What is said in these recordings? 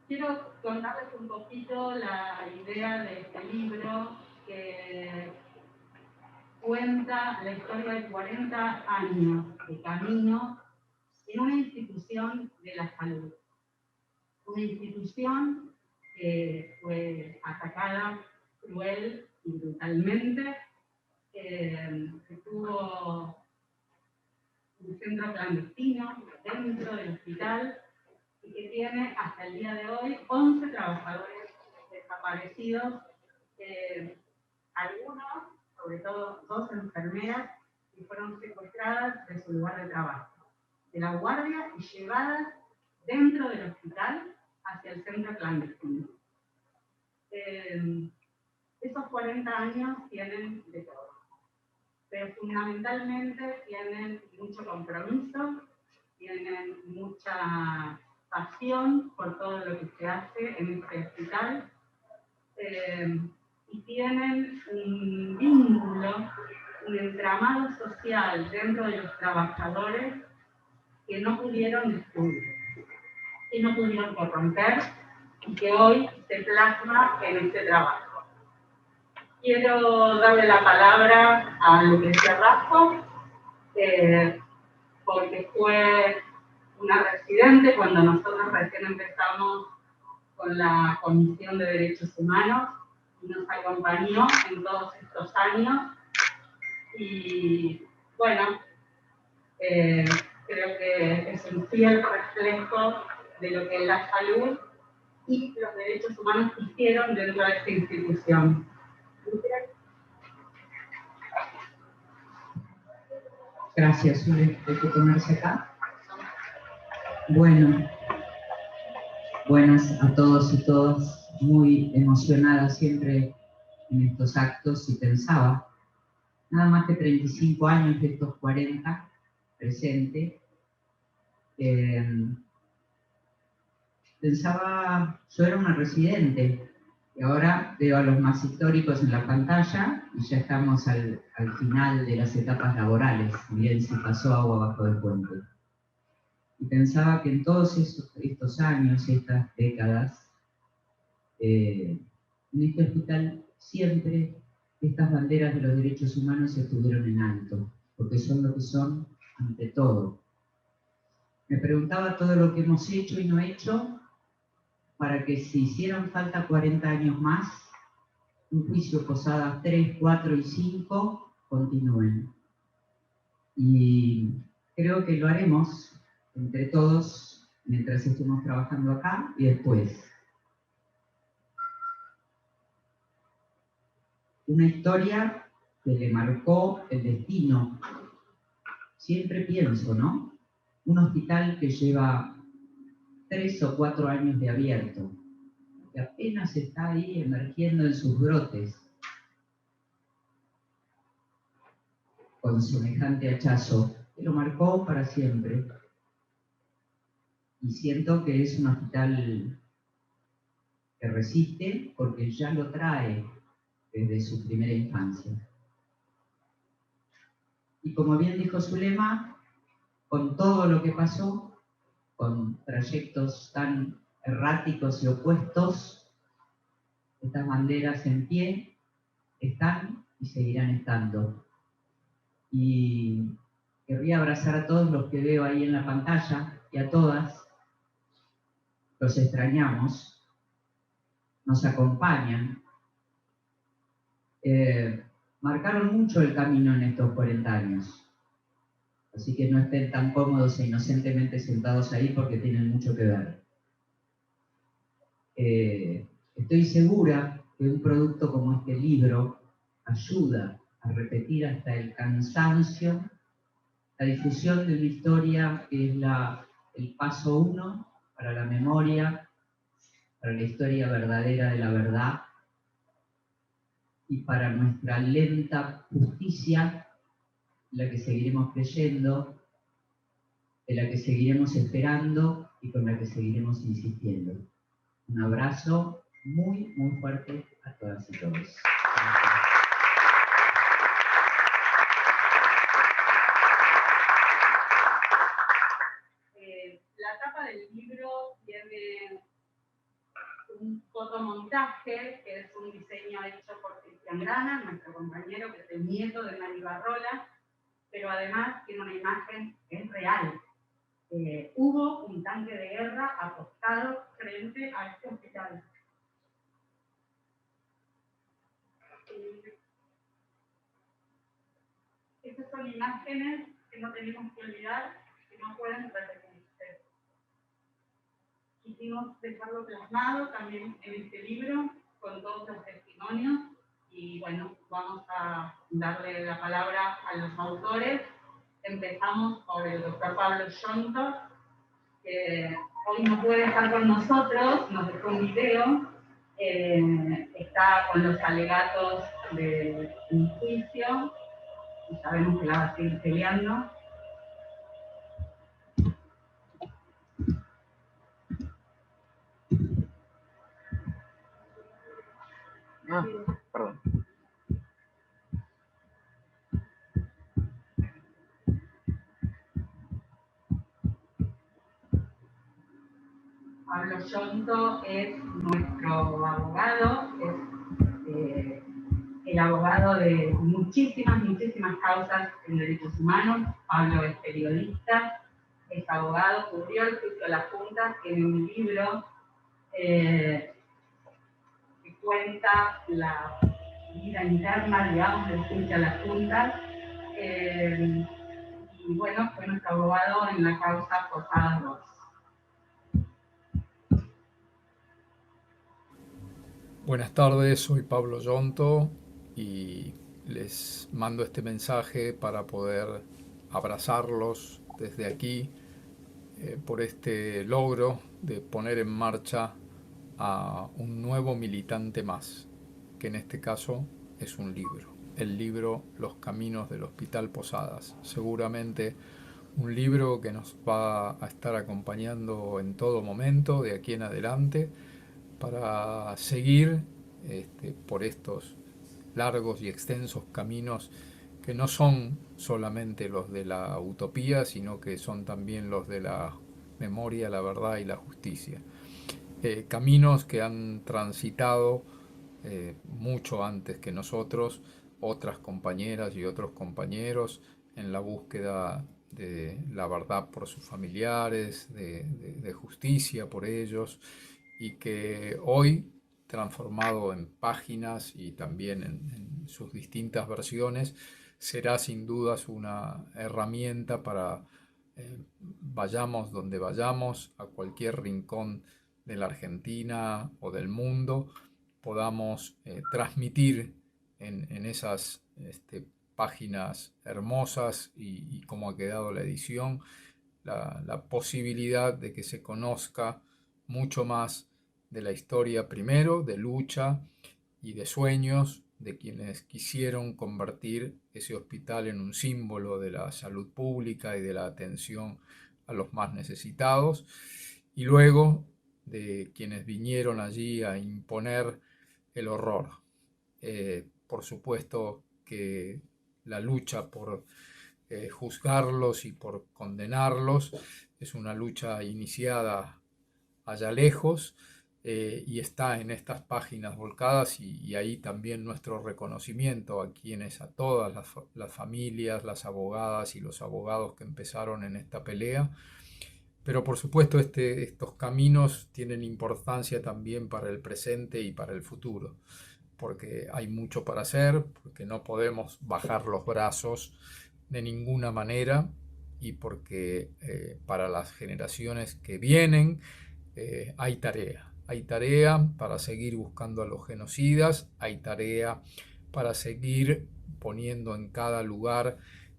quiero contarles un poquito la idea de este libro que cuenta la historia de 40 años de camino en una institución de la salud. Una institución que fue atacada cruel y brutalmente, que tuvo un centro clandestino dentro del hospital y que tiene hasta el día de hoy 11 trabajadores desaparecidos, algunos, sobre todo 2 enfermeras, que fueron secuestradas de su lugar de trabajo, de la guardia y llevadas dentro del hospital hacia el centro clandestino. Esos 40 años tienen de todo, pero fundamentalmente tienen mucho compromiso, tienen mucha pasión por todo lo que se hace en este hospital, y tienen un vínculo, un entramado social dentro de los trabajadores que no pudieron destruir, que no pudieron corromper y que hoy se plasma en este trabajo. Quiero darle la palabra a Lucrecia Rasco, porque fue una residente cuando nosotros recién empezamos con la Comisión de Derechos Humanos y nos acompañó en todos estos años. Y bueno, creo que es un fiel reflejo de lo que la salud y los derechos humanos hicieron dentro de esta institución. Gracias, Ule. Hay que ponerse acá. Bueno, buenas a todos y todas. Muy emocionada siempre en estos actos y pensaba, nada más que 35 años de estos 40 presente. Pensaba, yo era una residente y ahora veo a los más históricos en la pantalla y ya estamos al final de las etapas laborales, bien si pasó agua bajo el puente. Y pensaba que en todos estos años, estas décadas, en este hospital siempre estas banderas de los derechos humanos estuvieron en alto, porque son lo que son ante todo. Me preguntaba todo lo que hemos hecho y no hecho para que si hicieran falta 40 años más, un juicio Posadas 3, 4 y 5 continúen. Y creo que lo haremos entre todos mientras estemos trabajando acá y después. Una historia que le marcó el destino. Siempre pienso, ¿no? Un hospital que lleva 3 o 4 años de abierto, que apenas está ahí emergiendo en sus brotes, con semejante hachazo, que lo marcó para siempre. Y siento que es un hospital que resiste porque ya lo trae desde su primera infancia. Y como bien dijo Zulema, con todo lo que pasó, con trayectos tan erráticos y opuestos, estas banderas en pie están y seguirán estando. Y querría abrazar a todos los que veo ahí en la pantalla y a todas. Los extrañamos, nos acompañan. Marcaron mucho el camino en estos 40 años. Así que no estén tan cómodos e inocentemente sentados ahí porque tienen mucho que ver. Estoy segura que un producto como este libro ayuda a repetir hasta el cansancio la difusión de una historia que es el paso 1 para la memoria, para la historia verdadera de la verdad y para nuestra lenta justicia, la que seguiremos creyendo, de la que seguiremos esperando y con la que seguiremos insistiendo. Un abrazo muy, muy fuerte a todas y todos. La tapa del libro tiene Arandana, nuestro compañero, que es el nieto de Mari Barrola, pero además tiene una imagen que es real. Hubo un tanque de guerra apostado frente a este hospital. Estas son imágenes que no tenemos que olvidar, que no pueden repetirse. Quisimos dejarlo plasmado también en este libro, con todos los testimonios, y bueno, vamos a darle la palabra a los autores. Empezamos por el doctor Pablo Yonto, que hoy no puede estar con nosotros, nos dejó un video, está con los alegatos de un juicio, y sabemos que la va a seguir peleando. Perdón. Pablo Yonto es nuestro abogado, es el abogado de muchísimas causas en derechos humanos. Pablo es periodista, es abogado, cubrió el juicio de las juntas, tiene un libro que cuenta la vida interna, digamos, del juicio a las juntas. Y bueno, fue nuestro abogado en la causa Posadas 2. Buenas tardes, soy Pablo Yonto y les mando este mensaje para poder abrazarlos desde aquí por este logro de poner en marcha a un nuevo militante más, que en este caso es un libro. El libro Los Caminos del Hospital Posadas. Seguramente un libro que nos va a estar acompañando en todo momento de aquí en adelante, para seguir por estos largos y extensos caminos que no son solamente los de la utopía, sino que son también los de la memoria, la verdad y la justicia. Caminos que han transitado mucho antes que nosotros, otras compañeras y otros compañeros, en la búsqueda de la verdad por sus familiares, de justicia por ellos, y que hoy, transformado en páginas y también en sus distintas versiones, será sin dudas una herramienta para vayamos donde vayamos, a cualquier rincón de la Argentina o del mundo, podamos transmitir en esas páginas hermosas y como ha quedado la edición, la posibilidad de que se conozca mucho más de la historia, primero de lucha y de sueños de quienes quisieron convertir ese hospital en un símbolo de la salud pública y de la atención a los más necesitados, y luego de quienes vinieron allí a imponer el horror. Por supuesto que la lucha por juzgarlos y por condenarlos es una lucha iniciada allá lejos, y está en estas páginas volcadas, y ahí también nuestro reconocimiento a todas las familias, las abogadas y los abogados que empezaron en esta pelea. Pero por supuesto estos caminos tienen importancia también para el presente y para el futuro, porque hay mucho para hacer, porque no podemos bajar los brazos de ninguna manera, y porque para las generaciones que vienen hay tarea para seguir buscando a los genocidas, hay tarea para seguir poniendo en cada lugar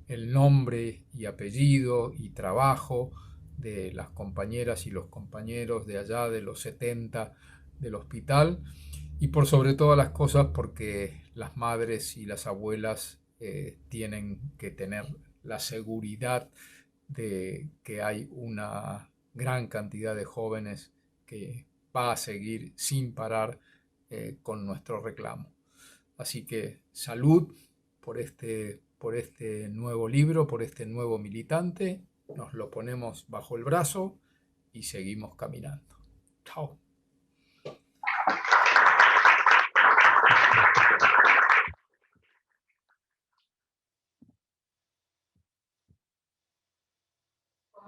el nombre y apellido y trabajo de las compañeras y los compañeros de allá de los 70 del hospital, y por sobre todas las cosas porque las madres y las abuelas tienen que tener la seguridad de que hay una gran cantidad de jóvenes que va a seguir sin parar con nuestro reclamo. Así que salud por este nuevo libro, por este nuevo militante. Nos lo ponemos bajo el brazo y seguimos caminando. Chao.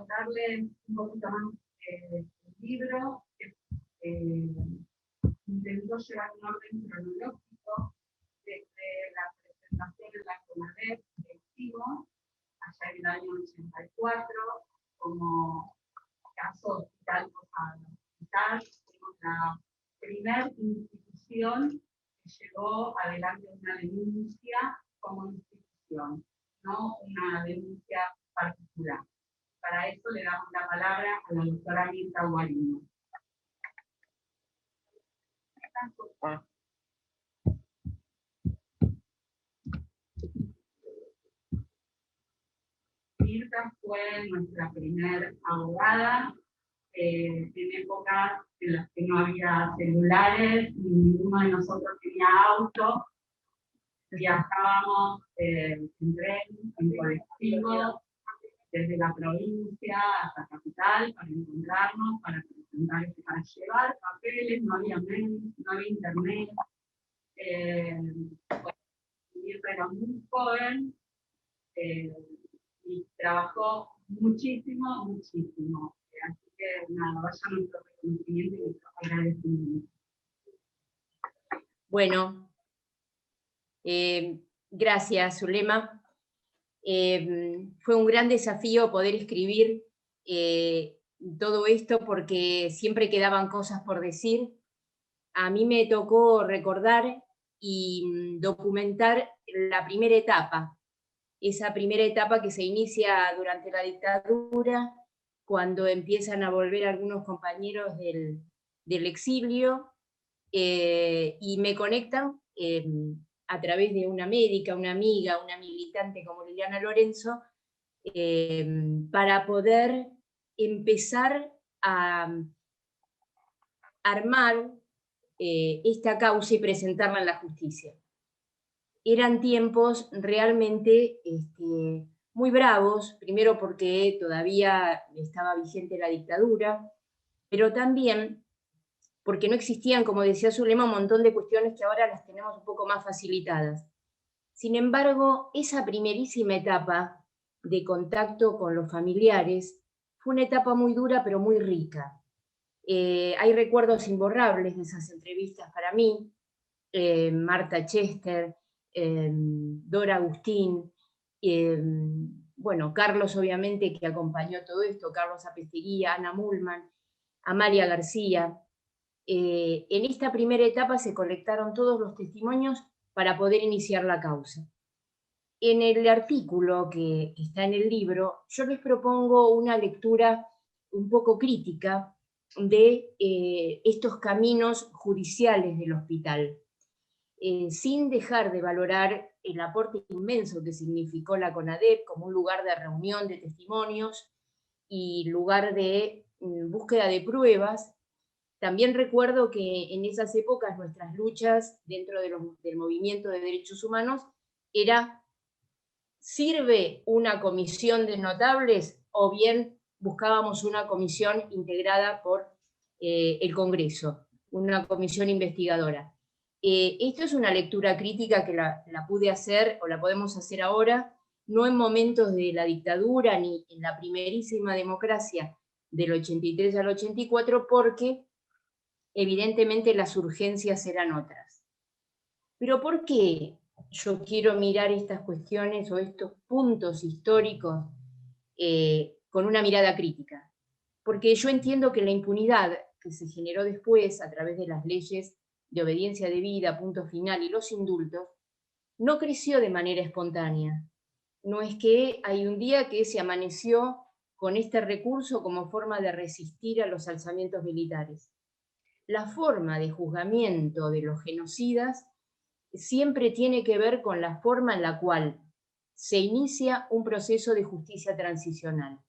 contarles un poquito más del libro, que intentó llevar un orden cronológico desde la presentación en la CONADEP que hicimos allá en el año 84, como caso Hospital Posada. Fuimos la primera institución que llevó adelante una denuncia como institución, no una denuncia particular. Para eso le damos la palabra a la doctora Mirta Guarino. Mirta fue nuestra primera abogada en épocas en las que no había celulares, ninguno de nosotros tenía auto, viajábamos en tren, en colectivo, desde la provincia hasta capital para encontrarnos, para presentar, para llevar papeles, no había mail, no había internet. Mirta era muy joven y trabajó muchísimo, muchísimo. Así que nada, vaya nuestro reconocimiento y nuestro agradecimiento. Bueno, gracias, Zulema. Fue un gran desafío poder escribir todo esto porque siempre quedaban cosas por decir. A mí me tocó recordar y documentar la primera etapa, esa primera etapa que se inicia durante la dictadura, cuando empiezan a volver algunos compañeros del exilio y me conectan a través de una médica, una amiga, una militante como Liliana Lorenzo, para poder empezar a armar esta causa y presentarla en la justicia. Eran tiempos realmente muy bravos, primero porque todavía estaba vigente la dictadura, pero también porque no existían, como decía Zulema, un montón de cuestiones que ahora las tenemos un poco más facilitadas. Sin embargo, esa primerísima etapa de contacto con los familiares fue una etapa muy dura, pero muy rica. Hay recuerdos imborrables de esas entrevistas para mí, Marta Chester, Dora Agustín, bueno, Carlos obviamente que acompañó todo esto, Carlos Apesteguía, Ana Mullman, Amalia García. En esta primera etapa se colectaron todos los testimonios para poder iniciar la causa. En el artículo que está en el libro, yo les propongo una lectura un poco crítica de estos caminos judiciales del hospital, sin dejar de valorar el aporte inmenso que significó la CONADEP como un lugar de reunión de testimonios y lugar de búsqueda de pruebas. También recuerdo que en esas épocas nuestras luchas dentro del movimiento de derechos humanos era: ¿sirve una comisión de notables o bien buscábamos una comisión integrada por el Congreso, una comisión investigadora? Esto es una lectura crítica que la pude hacer o la podemos hacer ahora, no en momentos de la dictadura ni en la primerísima democracia del 83 al 84, porque evidentemente las urgencias eran otras. Pero ¿por qué yo quiero mirar estas cuestiones o estos puntos históricos con una mirada crítica? Porque yo entiendo que la impunidad que se generó después a través de las leyes de obediencia debida, punto final, y los indultos, no creció de manera espontánea. No es que hay un día que se amaneció con este recurso como forma de resistir a los alzamientos militares. La forma de juzgamiento de los genocidas siempre tiene que ver con la forma en la cual se inicia un proceso de justicia transicional.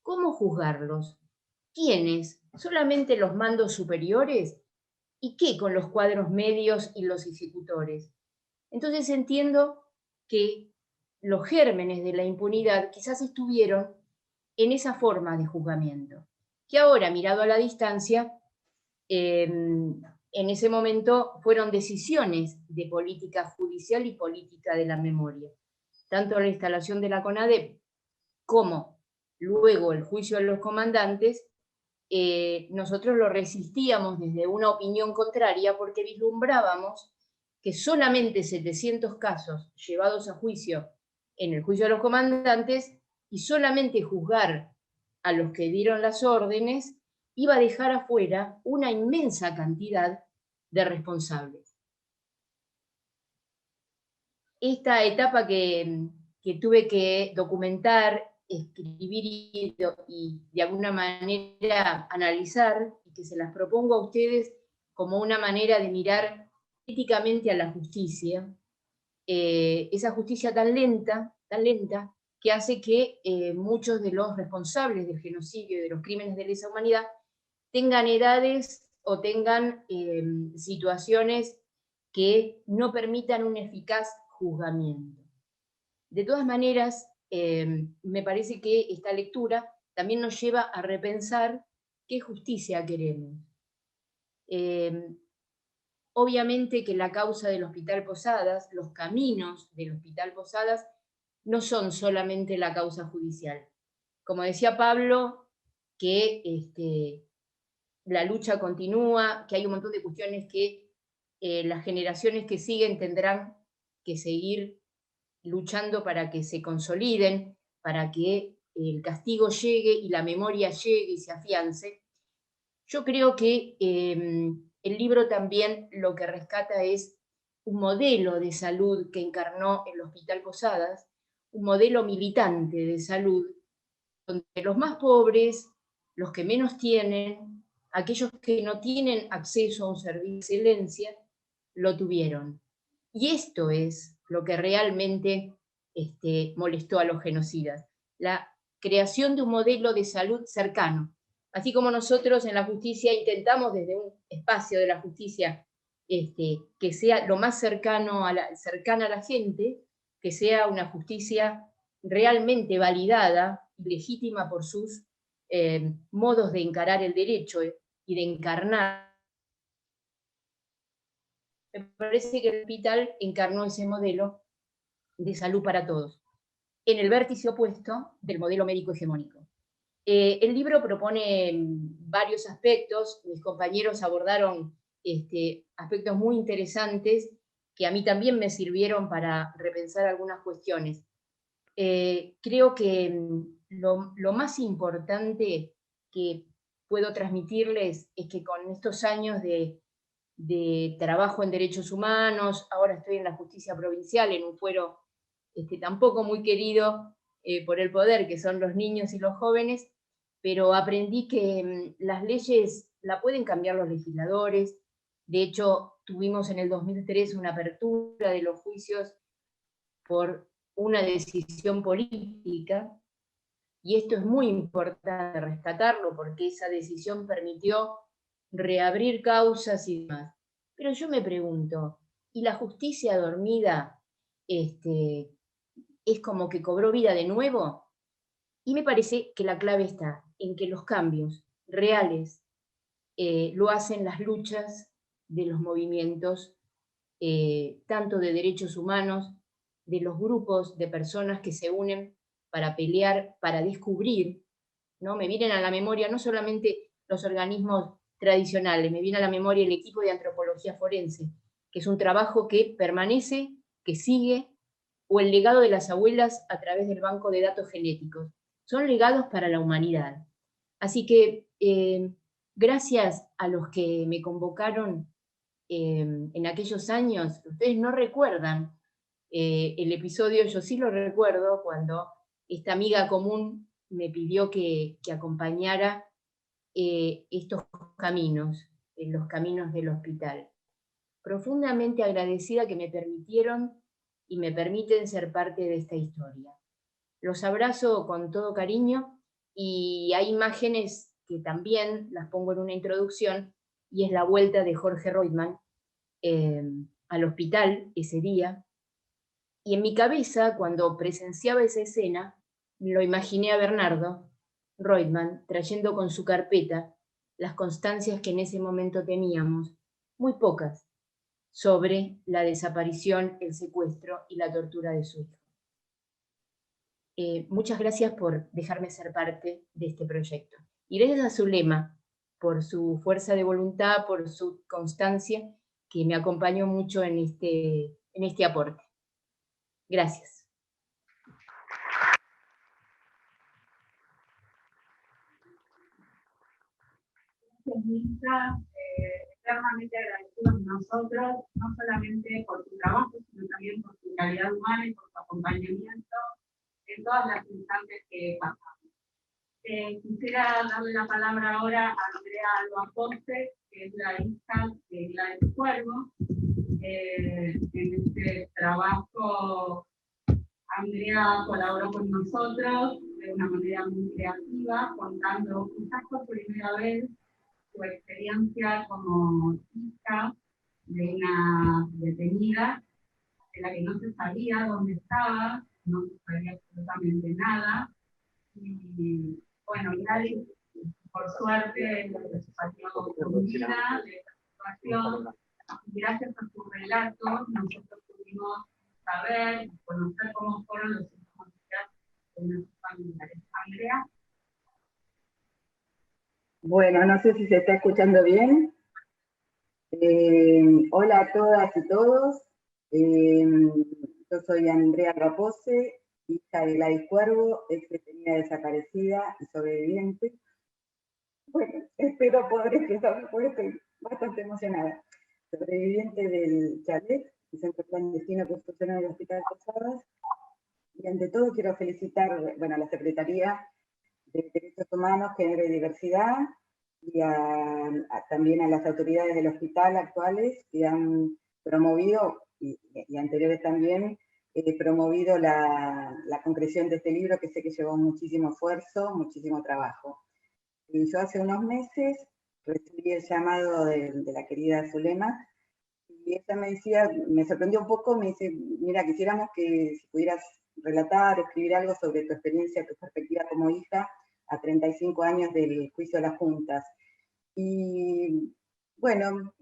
¿Cómo juzgarlos? ¿Quiénes? ¿Solamente los mandos superiores? ¿Y qué con los cuadros medios y los ejecutores? Entonces entiendo que los gérmenes de la impunidad quizás estuvieron en esa forma de juzgamiento, que ahora, mirado a la distancia, en ese momento fueron decisiones de política judicial y política de la memoria. Tanto la instalación de la CONADEP como luego el juicio de los comandantes, nosotros lo resistíamos desde una opinión contraria porque vislumbrábamos que solamente 700 casos llevados a juicio en el juicio de los comandantes y solamente juzgar a los que dieron las órdenes iba a dejar afuera una inmensa cantidad de responsables. Esta etapa que tuve que documentar, escribir y de alguna manera analizar, y que se las propongo a ustedes como una manera de mirar críticamente a la justicia, esa justicia tan lenta, que hace que muchos de los responsables del genocidio y de los crímenes de lesa humanidad tengan edades o tengan situaciones que no permitan un eficaz juzgamiento. De todas maneras, me parece que esta lectura también nos lleva a repensar qué justicia queremos. Obviamente que la causa del Hospital Posadas, los caminos del Hospital Posadas, no son solamente la causa judicial. Como decía Pablo, que la lucha continúa, que hay un montón de cuestiones que las generaciones que siguen tendrán que seguir luchando para que se consoliden, para que el castigo llegue y la memoria llegue y se afiance. Yo creo que el libro también lo que rescata es un modelo de salud que encarnó el Hospital Posadas, un modelo militante de salud, donde los más pobres, los que menos tienen, aquellos que no tienen acceso a un servicio de excelencia, lo tuvieron. Y esto es lo que realmente molestó a los genocidas, la creación de un modelo de salud cercano. Así como nosotros en la justicia intentamos desde un espacio de la justicia que sea lo más cercana a la gente, que sea una justicia realmente validada y legítima por sus modos de encarar el derecho y de encarnar. Me parece que el hospital encarnó ese modelo de salud para todos, en el vértice opuesto del modelo médico hegemónico. El libro propone varios aspectos, mis compañeros abordaron aspectos muy interesantes que a mí también me sirvieron para repensar algunas cuestiones. Creo que lo más importante que puedo transmitirles es que con estos años de trabajo en derechos humanos, ahora estoy en la justicia provincial, en un fuero tampoco muy querido por el poder, que son los niños y los jóvenes, pero aprendí que las leyes la pueden cambiar los legisladores. De hecho, tuvimos en el 2003 una apertura de los juicios por una decisión política, y esto es muy importante rescatarlo, porque esa decisión permitió reabrir causas y demás. Pero yo me pregunto, ¿y la justicia dormida es como que cobró vida de nuevo? Y me parece que la clave está en que los cambios reales lo hacen las luchas de los movimientos, tanto de derechos humanos, de los grupos de personas que se unen para pelear, para descubrir, ¿no? Me vienen a la memoria no solamente los organismos tradicionales, me viene a la memoria el equipo de antropología forense, que es un trabajo que permanece, que sigue, o el legado de las abuelas a través del banco de datos genéticos. Son legados para la humanidad. Así que gracias a los que me convocaron en aquellos años, ustedes no recuerdan el episodio, yo sí lo recuerdo, cuando esta amiga común me pidió que acompañara estos caminos, los caminos del hospital. Profundamente agradecida que me permitieron y me permiten ser parte de esta historia. Los abrazo con todo cariño, y hay imágenes que también las pongo en una introducción, y es la vuelta de Jorge Reutemann al hospital ese día. Y en mi cabeza, cuando presenciaba esa escena, lo imaginé a Bernardo Reutemann trayendo con su carpeta las constancias que en ese momento teníamos, muy pocas, sobre la desaparición, el secuestro y la tortura de su hijo. Muchas gracias por dejarme ser parte de este proyecto. Y gracias a Zulema, por su fuerza de voluntad, por su constancia, que me acompañó mucho en este aporte. Gracias. Mirta, eternamente agradecidos nosotros, no solamente por tu trabajo, sino también por tu calidad humana y por tu acompañamiento en todas las instantes que pasamos. Quisiera darle la palabra ahora a Andrea Alba Ponce, que es la hija de Gladys Cuervo. En este trabajo, Andrea colaboró con nosotros de una manera muy creativa, contando quizás por primera vez su experiencia como hija de una detenida, de la que no se sabía dónde estaba, no se sabía absolutamente nada. Y bueno, Gladys, por suerte, salió con vida de esta situación. Gracias a sus relatos, nosotros pudimos saber y conocer cómo fueron los últimos días de nuestros familiares. Andrea. Bueno, no sé si se está escuchando bien. Hola a todas y todos. Yo soy Andrea Rapose, hija de Gladys Cuervo, ex detenida desaparecida y sobreviviente. Bueno, espero poder expresarme porque estoy bastante emocionada. Sobreviviente del chalet, el centro clandestino que funciona en el Hospital Posadas. Y ante todo quiero felicitar a la Secretaría de Derechos Humanos, Género y Diversidad, y también a las autoridades del hospital actuales que han promovido, y anteriores también, promovido la concreción de este libro, que sé que llevó muchísimo esfuerzo, muchísimo trabajo. Y yo hace unos meses recibí el llamado de la querida Zulema, y ella me decía, me sorprendió un poco, me dice, mira, quisiéramos que si pudieras relatar, escribir algo sobre tu experiencia, tu perspectiva como hija, a 35 años del juicio de las juntas. Y bueno,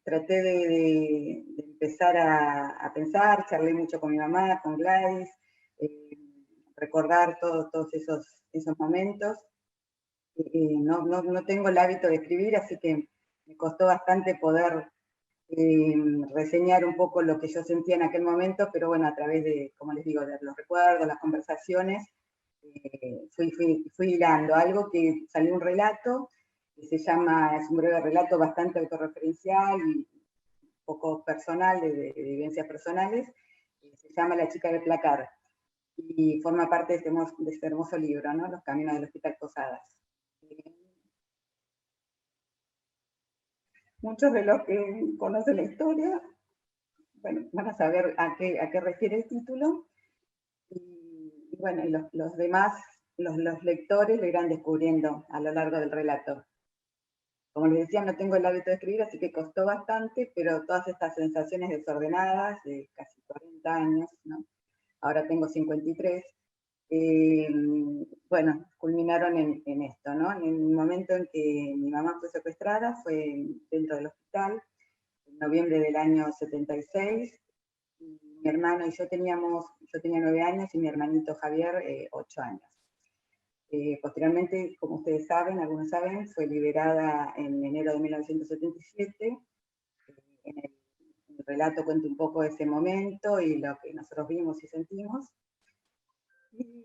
traté de empezar a pensar, charlé mucho con mi mamá, con Gladys, recordar todos esos momentos. No tengo el hábito de escribir, así que me costó bastante poder reseñar un poco lo que yo sentía en aquel momento, pero bueno, a través de, como les digo, de los recuerdos, las conversaciones, fui hilando algo que salió un relato, que se llama, es un breve relato bastante autorreferencial y un poco personal, de vivencias personales, se llama La chica del placar, y forma parte de este hermoso libro, ¿no? Los caminos del Hospital Posadas. Muchos de los que conocen la historia, bueno, van a saber a qué refiere el título, y bueno, y los demás, los lectores lo irán descubriendo a lo largo del relato. Como les decía, no tengo el hábito de escribir, así que costó bastante, pero todas estas sensaciones desordenadas de casi 40 años, ¿no? Ahora tengo 53, bueno, culminaron en esto, ¿no? En el momento en que mi mamá fue secuestrada, fue dentro del hospital, en noviembre del año 76, y mi hermano y yo tenía 9 años y mi hermanito Javier 8 años. Posteriormente, como ustedes saben, algunos saben, fue liberada en enero de 1977. En el relato cuento un poco ese momento y lo que nosotros vimos y sentimos. Y,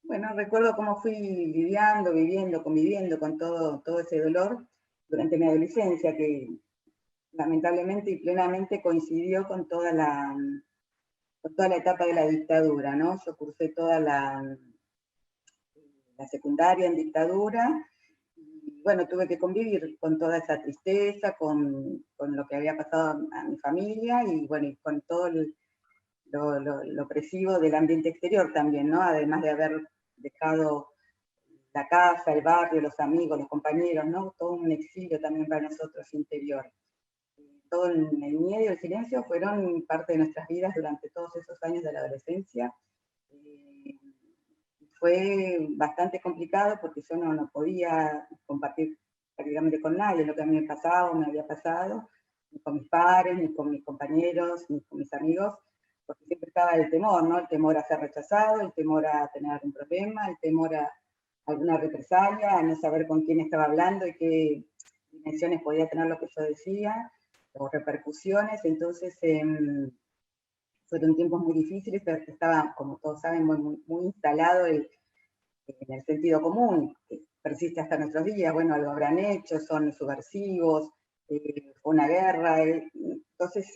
bueno, recuerdo cómo fui viviendo, conviviendo con todo ese dolor durante mi adolescencia, que lamentablemente y plenamente coincidió con toda la etapa de la dictadura, ¿no? Yo cursé toda la secundaria en dictadura, y bueno, tuve que convivir con toda esa tristeza, con lo que había pasado a mi familia, y bueno, y con todo lo opresivo del ambiente exterior también, ¿no? Además de haber dejado la casa, el barrio, los amigos, los compañeros, ¿no? Todo un exilio también para nosotros interior. Todo el miedo y el silencio fueron parte de nuestras vidas durante todos esos años de la adolescencia. Fue bastante complicado porque yo no podía compartir prácticamente con nadie lo que a mí me pasaba o me había pasado, ni con mis padres, ni con mis compañeros, ni con mis amigos, porque siempre estaba el temor, ¿no? El temor a ser rechazado, el temor a tener algún problema, el temor a alguna represalia, a no saber con quién estaba hablando y qué dimensiones podía tener lo que yo decía, o repercusiones. Entonces fueron tiempos muy difíciles, pero estaba, como todos saben, muy instalado en el sentido común, que persiste hasta nuestros días. Bueno, algo habrán hecho, son subversivos, fue una guerra, entonces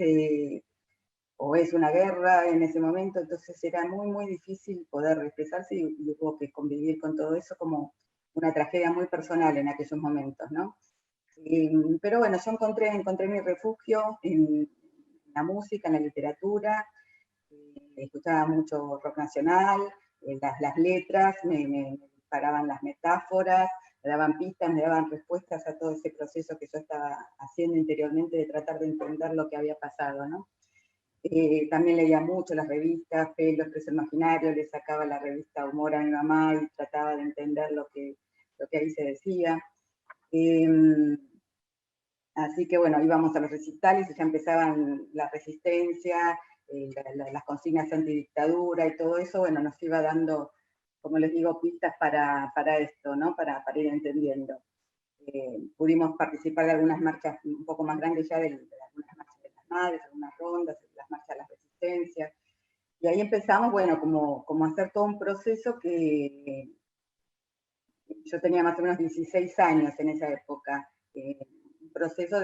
o es una guerra en ese momento, entonces era muy difícil poder expresarse y hubo que convivir con todo eso como una tragedia muy personal en aquellos momentos, ¿no? Pero bueno, yo encontré mi refugio en la música, en la literatura, escuchaba mucho rock nacional, las letras, me disparaban las metáforas, me daban pistas, me daban respuestas a todo ese proceso que yo estaba haciendo interiormente de tratar de entender lo que había pasado, ¿no? También leía mucho las revistas, Pelo, Expreso Imaginario, le sacaba la revista Humor a mi mamá y trataba de entender lo que ahí se decía. Así que bueno, íbamos a los recitales y ya empezaban la resistencia, las consignas antidictadura y todo eso, bueno, nos iba dando, como les digo, pistas para esto, ¿no? Para ir entendiendo. Pudimos participar de algunas marchas un poco más grandes ya, de algunas marchas de las madres, algunas rondas, las marchas de la resistencia. Y ahí empezamos, bueno, como hacer todo un proceso que yo tenía más o menos 16 años en esa época. Un proceso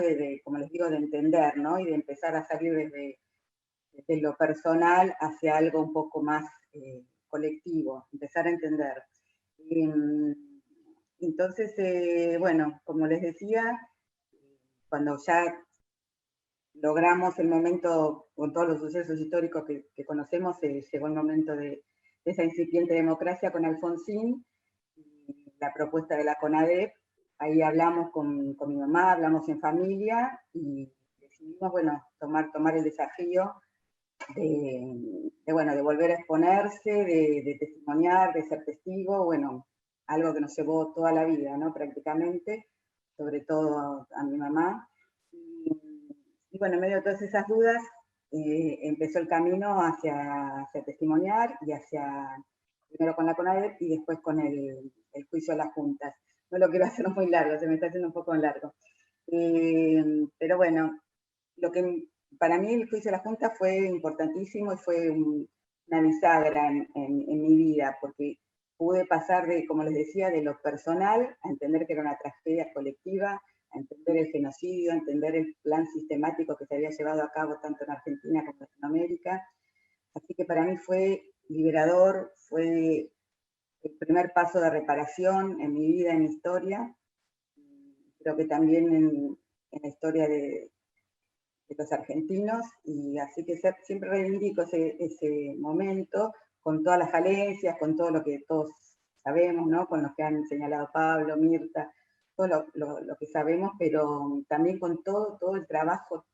como les digo, de entender, ¿no? Y de empezar a salir desde lo personal hacia algo un poco más colectivo, empezar a entender. Entonces, bueno, como les decía, cuando ya logramos el momento, con todos los sucesos históricos que conocemos, llegó el momento de esa incipiente democracia con Alfonsín, y la propuesta de la CONADEP. Ahí hablamos con mi mamá, hablamos en familia, y decidimos, bueno, tomar el desafío de volver a exponerse, de testimoniar, de ser testigo, bueno, algo que nos llevó toda la vida, ¿no? Prácticamente, sobre todo a mi mamá. Y bueno, en medio de todas esas dudas, empezó el camino hacia testimoniar y primero con la CONADEP y después con el juicio a las juntas. No lo quiero hacer muy largo, se me está haciendo un poco largo. Pero bueno, lo que para mí el juicio de la Junta fue importantísimo y fue una bisagra en mi vida, porque pude pasar de, como les decía, de lo personal a entender que era una tragedia colectiva, a entender el genocidio, a entender el plan sistemático que se había llevado a cabo tanto en Argentina como en Latinoamérica. Así que para mí fue liberador, fue el primer paso de reparación en mi vida, en mi historia. Creo que también en la historia de los argentinos, y así que siempre reivindico ese momento con todas las falencias, con todo lo que todos sabemos, ¿no? Con lo que han señalado Pablo, Mirta, todo lo que sabemos, pero también con todo el trabajo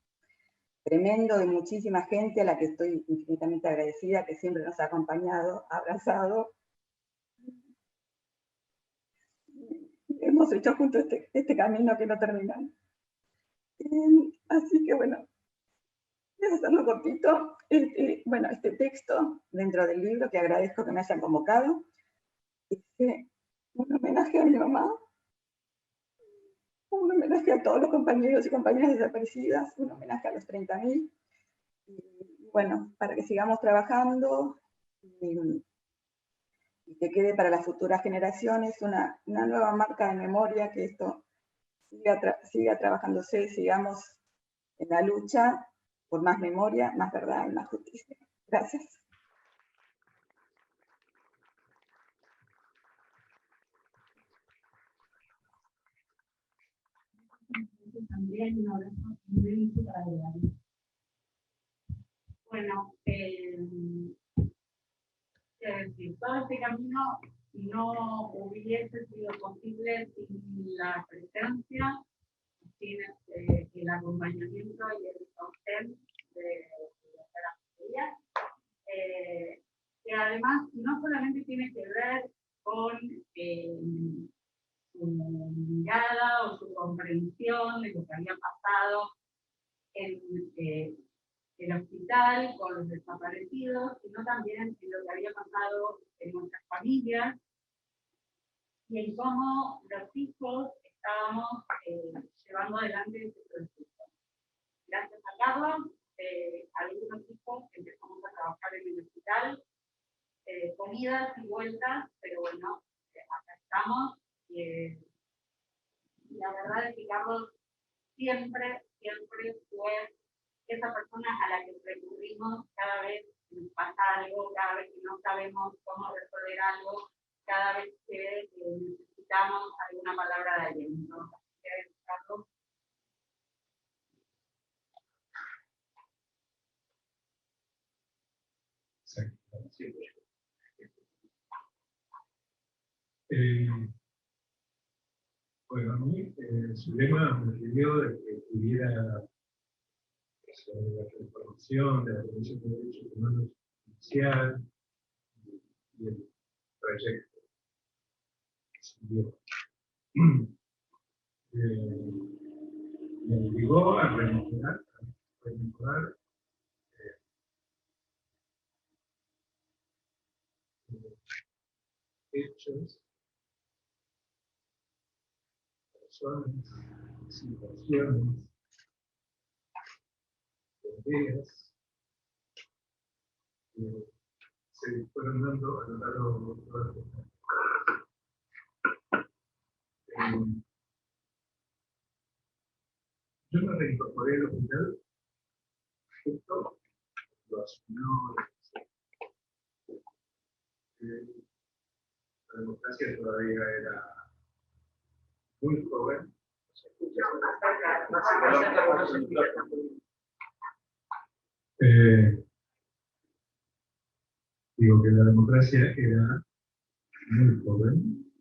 tremendo de muchísima gente a la que estoy infinitamente agradecida, que siempre nos ha acompañado, abrazado. Hemos hecho juntos este camino que no terminamos. Así que bueno, voy a hacerlo cortito. Bueno, este texto dentro del libro, que agradezco que me hayan convocado, es un homenaje a mi mamá, un homenaje a todos los compañeros y compañeras desaparecidas, un homenaje a los 30.000. Y bueno, para que sigamos trabajando y que quede para las futuras generaciones una nueva marca de memoria, que esto siga trabajándose, sigamos en la lucha por más memoria, más verdad y más justicia. Gracias. También un abrazo muy para David. Bueno, todo este camino no hubiese sido posible sin la presencia, sin el acompañamiento y el sostén de la familia, que además no solamente tiene que ver con su mirada o su comprensión de lo que había pasado en el hospital, con los desaparecidos, sino también en lo que había pasado en nuestras familias y en cómo los hijos estábamos llevando adelante este proceso. Gracias a Carlos, algunos hijos empezamos a trabajar en el hospital, comidas y vueltas, pero bueno, acá estamos. La verdad es que Carlos siempre fue esa persona a la que recurrimos cada vez que nos pasa algo, cada vez que no sabemos cómo resolver algo, cada vez que necesitamos alguna palabra de aliento. Carlos. Bueno, a mí su lema me pidió de que tuviera sobre la transformación de la Comisión de Derechos Humanos Inicial y el proyecto que siguió. Me obligó a rememorar hechos, personas, situaciones, ideas que se fueron dando a lo largo de toda la yo me reincorporé al hospital justo lo asumió la democracia todavía era muy joven. Digo que la democracia era muy joven,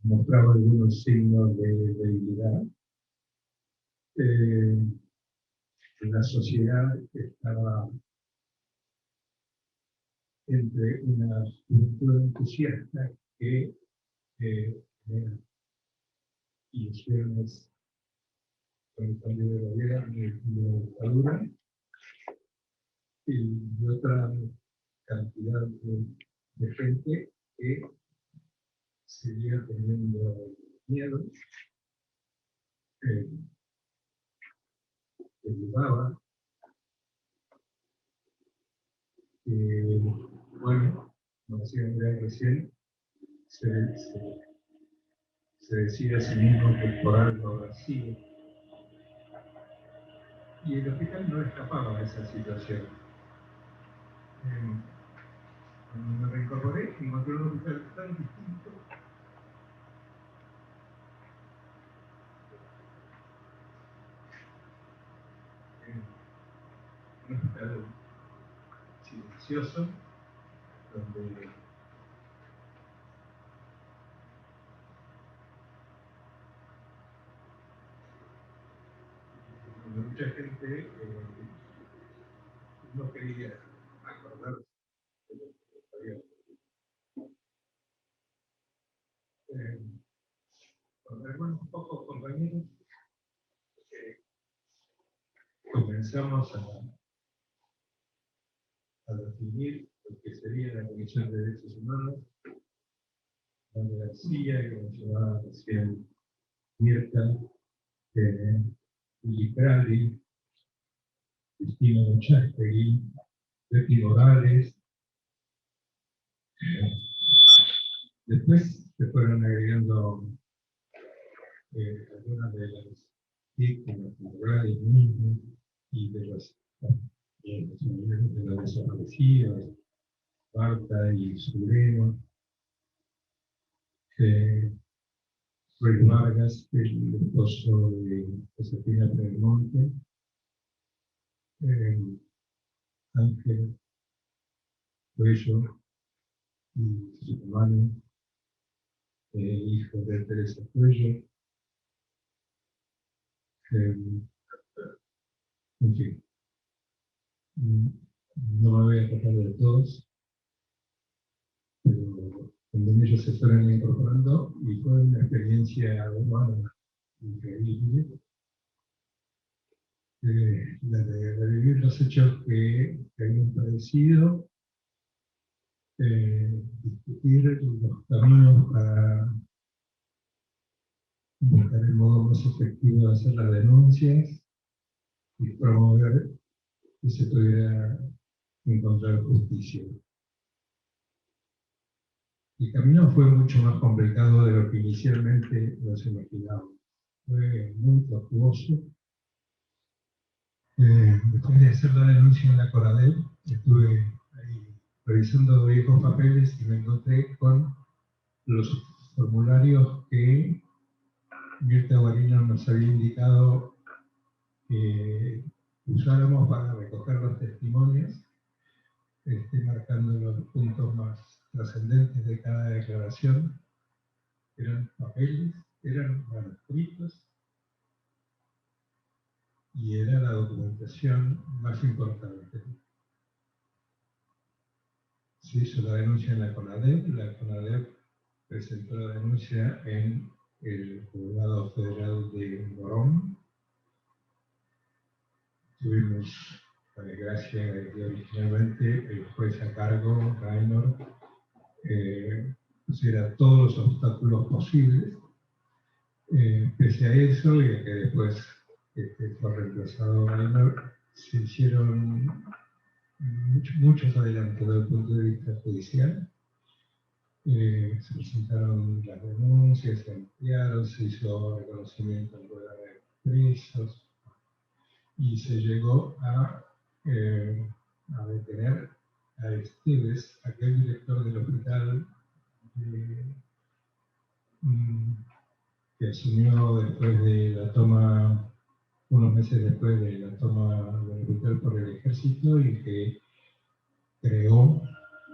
mostraba algunos signos de debilidad. La sociedad estaba entre una cultura entusiasta que tenía ilusiones con el cambio de gobierno y de dictadura, y otra cantidad de gente que seguía teniendo miedo, que dudaba, que, bueno, como decía Andrea recién, se decide a sí mismo que por algo vacío. Y el hospital no escapaba de esa situación. Cuando me reincorporé, encontré un hospital tan distinto. Un hospital silencioso, donde mucha gente no quería acordarse de lo que había. Con algunos pocos compañeros comenzamos a definir lo que sería la Comisión de Derechos Humanos, Manuel García, que mencionaba recién Mirta, Willy Crowley, Cristina Mochastegui, Betty Morales. Después se fueron agregando algunas de las víctimas morales mismas y de los desaparecidos, Marta y Sureno, Ruiz Vargas, el esposo de Josefina Belmonte, Ángel Cuello y su hermano, hijo de Teresa Cuello. En fin, no me voy a tratar de todos, pero también ellos se fueron incorporando y fue una experiencia humana increíble. la de revivir los hechos que habían padecido, discutir los caminos para buscar el modo más efectivo de hacer las denuncias y promover que se pudiera encontrar justicia. El camino fue mucho más complicado de lo que inicialmente nos imaginábamos. Fue muy tortuoso. Después de hacer la denuncia en la Conadep, estuve ahí revisando viejos papeles y me encontré con los formularios que Mirta Guarino nos había indicado que usáramos para recoger los testimonios, marcando los puntos más trascendentes de cada declaración. Eran papeles, eran manuscritos y era la documentación más importante. Se hizo la denuncia en la CONADEP presentó la denuncia en el Juzgado Federal de Morón. Tuvimos la desgracia de que originalmente el juez a cargo, Raynor, pusiera todos los obstáculos posibles. Pese a eso, y a que después fue reemplazado Raynor, se hicieron muchos adelantos desde el punto de vista judicial. Se presentaron las denuncias, se ampliaron, se hizo reconocimiento en rueda de presos y se llegó a detener a Esteves, aquel director del hospital que asumió después de la toma, unos meses después de la toma del hospital por el ejército, y que creó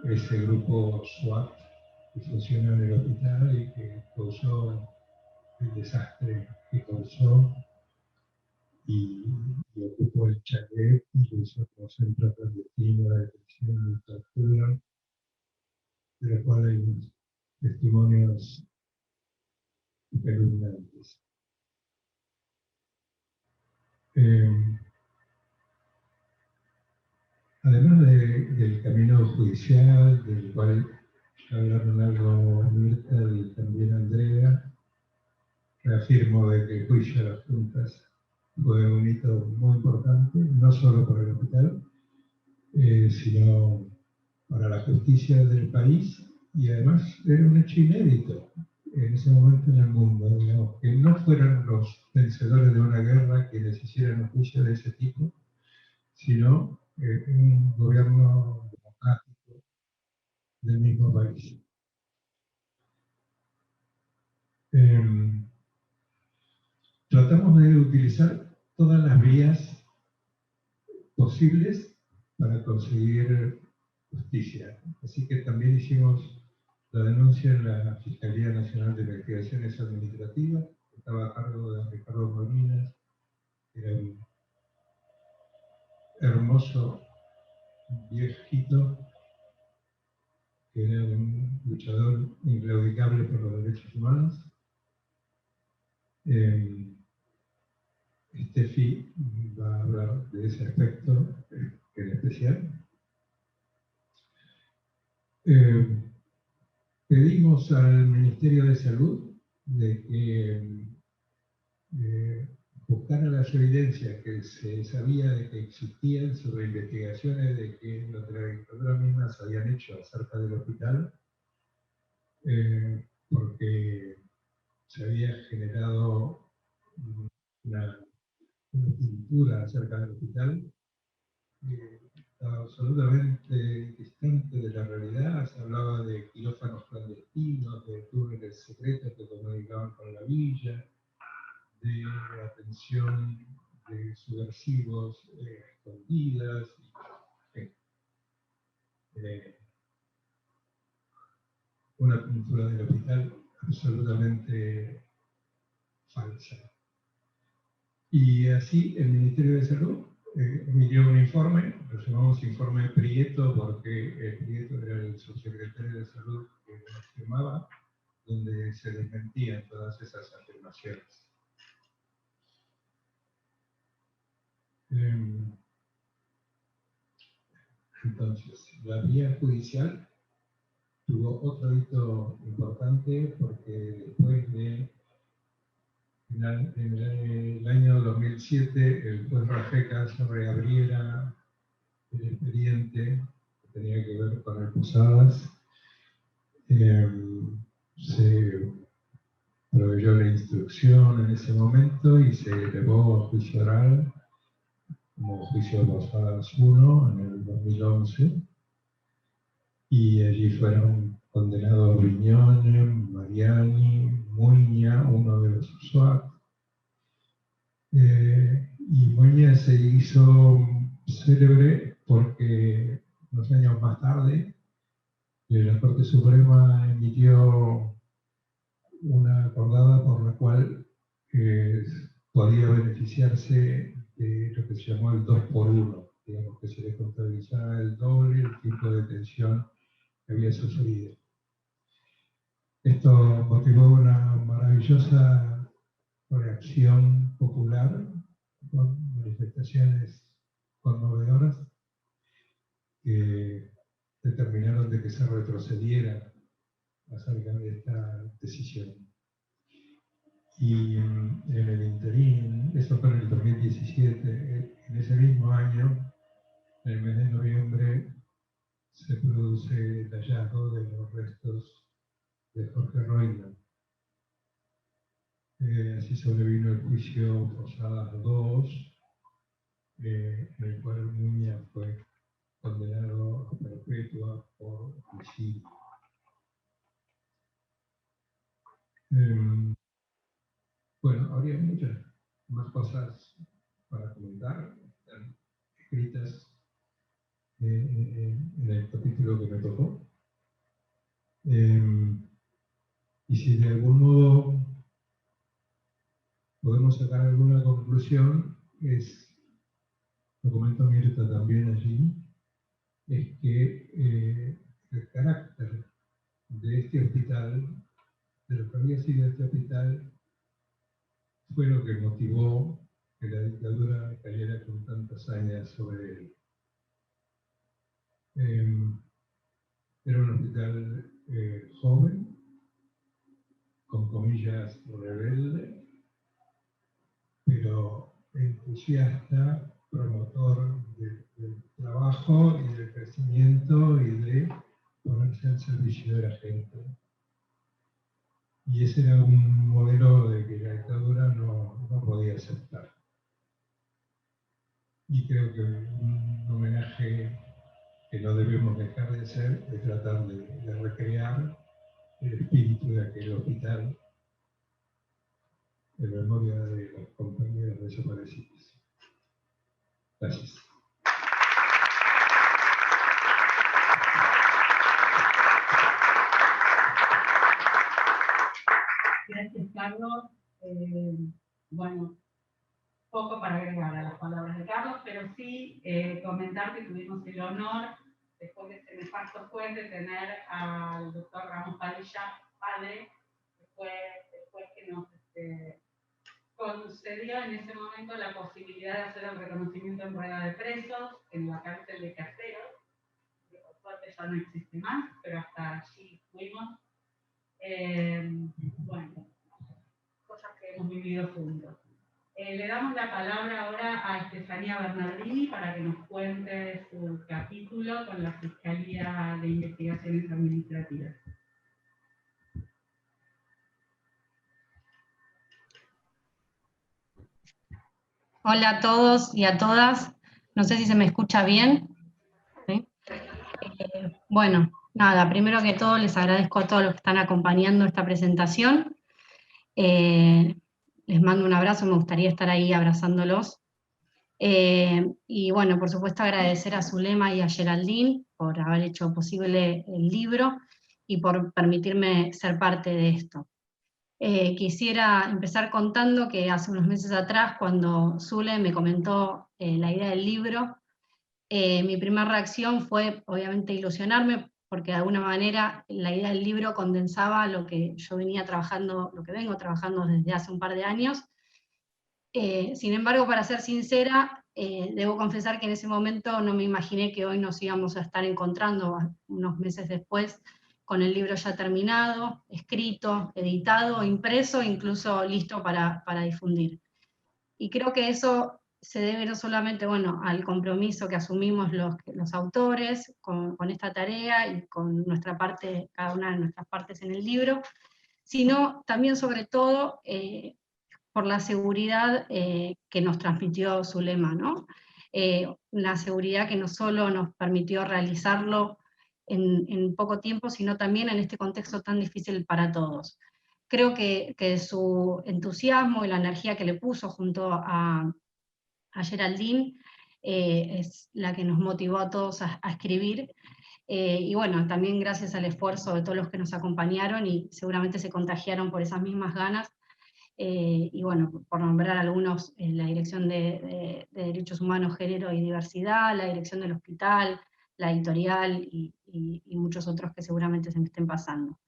ese grupo SWAT que funciona en el hospital y que causó el desastre que causó y ocupó el chalet y lo usó como centro clandestino de detención y tortura, de lo cual hay unos testimonios espeluznantes. Además del camino judicial, del cual hablaron algo Mirta y también Andrea, reafirmo de que el juicio a las juntas fue un hito muy importante, no solo para el hospital, sino para la justicia del país, y además era un hecho inédito en ese momento en el mundo, digamos, que no fueran los vencedores de una guerra quienes hicieran un juicio de ese tipo, sino un gobierno democrático del mismo país. Tratamos de utilizar todas las vías posibles para conseguir justicia. Así que también hicimos la denuncia en la Fiscalía Nacional de Investigaciones Administrativas, que estaba a cargo de Ricardo Molinas, que era un hermoso viejito, que era un luchador inclaudicable por los derechos humanos. Steffi va a hablar de ese aspecto en especial. Pedimos al Ministerio de Salud de que buscara las evidencias que se sabía de que existían sobre investigaciones de que las dictaduras mismas habían hecho acerca del hospital, porque se había generado una pintura acerca del hospital estaba absolutamente distante de la realidad. Se hablaba de quirófanos clandestinos, de túneles secretos que comunicaban con la villa, de atención de subversivos escondidas, una pintura del hospital absolutamente falsa. Y así el Ministerio de Salud emitió un informe, lo llamamos informe Prieto porque Prieto era el subsecretario de Salud que nos firmaba, donde se desmentían todas esas afirmaciones. Entonces, la vía judicial tuvo otro hito importante porque después de, en el año 2007, el juez Rafecas reabriera el expediente que tenía que ver con el Posadas. Se proveyó la instrucción en ese momento y se elevó a juicio oral como juicio de Posadas 1 en el 2011. Y allí fueron condenados Brignone, Mariani, Muña, uno de los USUAC. Y Muña se hizo célebre porque unos años más tarde la Corte Suprema emitió una acordada por la cual podía beneficiarse de lo que se llamó el 2 por 1, digamos que se le contabilizaba el doble el tipo de detención que había sucedido. Esto motivó una maravillosa reacción popular con manifestaciones conmovedoras que determinaron de que se retrocediera acerca de esta decisión. Y en el interín, eso fue en el 2017, en ese mismo año, en el mes de noviembre, se produce el hallazgo de los restos de Jorge Roigman. Así sobrevino el juicio Posadas II, en el cual Muña fue condenado a perpetua por homicidio. Bueno, habría muchas más cosas para comentar, están escritas en el capítulo que me tocó. Y si de algún modo podemos sacar alguna conclusión, lo comentó Mirta también allí, es que el carácter de este hospital, de lo que había sido este hospital, fue lo que motivó que la dictadura cayera con tanta hazaña sobre él. Era un hospital joven, con comillas rebelde, pero entusiasta, promotor del trabajo y del crecimiento y de ponerse al servicio de la gente. Y ese era un modelo de que la dictadura no podía aceptar. Y creo que un homenaje que no debemos dejar de hacer es tratar de recrear el espíritu de aquel hospital en memoria de los compañeros desaparecidos. Gracias. Gracias, Carlos. Bueno, poco para agregar a las palabras de Carlos, pero sí comentar que tuvimos el honor, después de este nefasto juez, de tener al doctor Ramos Padilla, padre, después que nos concedió en ese momento la posibilidad de hacer el reconocimiento en rueda de presos en la cárcel de Caseros, que por suerte ya no existe más, pero hasta allí fuimos. Bueno, cosas que hemos vivido juntos. Le damos la palabra ahora a Estefanía Bernardini para que nos cuente su capítulo con la Fiscalía de Investigaciones Administrativas. Hola a todos y a todas. No sé si se me escucha bien. ¿Sí? Bueno, nada, primero que todo les agradezco a todos los que están acompañando esta presentación. Les mando un abrazo, me gustaría estar ahí abrazándolos. Y bueno, por supuesto agradecer a Zulema y a Geraldine por haber hecho posible el libro y por permitirme ser parte de esto. Quisiera empezar contando que hace unos meses atrás, cuando Zule me comentó la idea del libro, mi primera reacción fue obviamente ilusionarme, porque de alguna manera la idea del libro condensaba lo que yo venía trabajando, lo que vengo trabajando desde hace un par de años, Sin embargo, para ser sincera, debo confesar que en ese momento no me imaginé que hoy nos íbamos a estar encontrando unos meses después con el libro ya terminado, escrito, editado, impreso, incluso listo para difundir. Y creo que eso se debe no solamente, bueno, al compromiso que asumimos los autores con esta tarea y con nuestra parte, cada una de nuestras partes en el libro, sino también sobre todo por la seguridad que nos transmitió Zulema, ¿no? La seguridad que no solo nos permitió realizarlo en poco tiempo, sino también en este contexto tan difícil para todos. Creo que su entusiasmo y la energía que le puso junto a Geraldine es la que nos motivó a todos a escribir, y bueno, también gracias al esfuerzo de todos los que nos acompañaron y seguramente se contagiaron por esas mismas ganas. Y bueno, por nombrar algunos, la Dirección de Derechos Humanos, Género y Diversidad, la Dirección del Hospital, la editorial y muchos otros que seguramente se me estén pasando.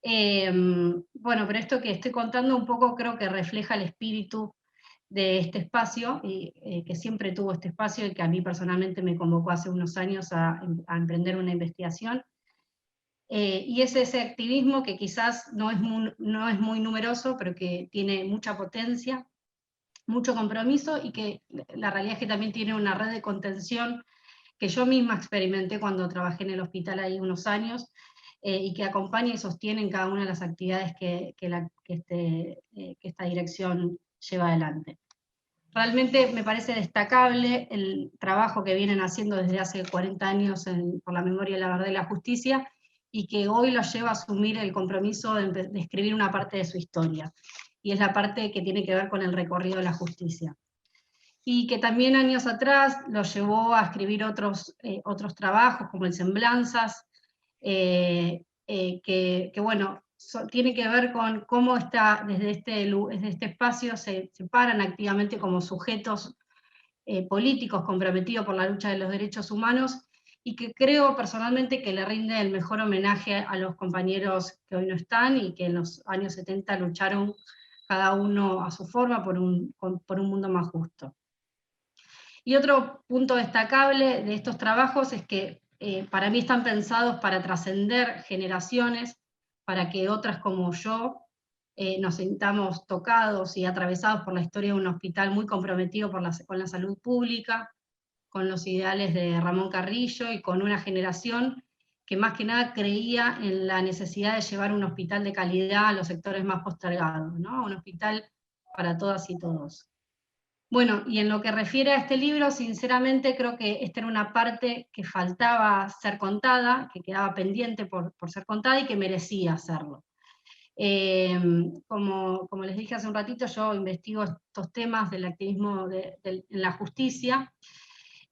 Bueno, pero esto que estoy contando un poco creo que refleja el espíritu de este espacio, y que siempre tuvo este espacio y que a mí personalmente me convocó hace unos años a emprender una investigación. Y es ese activismo que quizás no es muy numeroso, pero que tiene mucha potencia, mucho compromiso, y que la realidad es que también tiene una red de contención que yo misma experimenté cuando trabajé en el hospital ahí unos años, y que acompaña y sostiene en cada una de las actividades que esta dirección lleva adelante. Realmente me parece destacable el trabajo que vienen haciendo desde hace 40 años por la memoria, la verdad y la justicia, y que hoy los lleva a asumir el compromiso de escribir una parte de su historia, y es la parte que tiene que ver con el recorrido de la justicia. Y que también años atrás los llevó a escribir otros trabajos, como el Semblanzas, que bueno, tiene que ver con cómo desde este espacio se paran activamente como sujetos políticos comprometidos por la lucha de los derechos humanos, y que creo personalmente que le rinde el mejor homenaje a los compañeros que hoy no están y que en los años 70 lucharon cada uno a su forma por un mundo más justo. Y otro punto destacable de estos trabajos es que para mí están pensados para trascender generaciones, para que otras como yo nos sintamos tocados y atravesados por la historia de un hospital muy comprometido con la salud pública, con los ideales de Ramón Carrillo y con una generación que más que nada creía en la necesidad de llevar un hospital de calidad a los sectores más postergados, ¿no? Un hospital para todas y todos. Bueno, y en lo que refiere a este libro, sinceramente creo que esta era una parte que faltaba ser contada, que quedaba pendiente por ser contada y que merecía hacerlo. Como les dije hace un ratito, yo investigo estos temas del activismo en la justicia,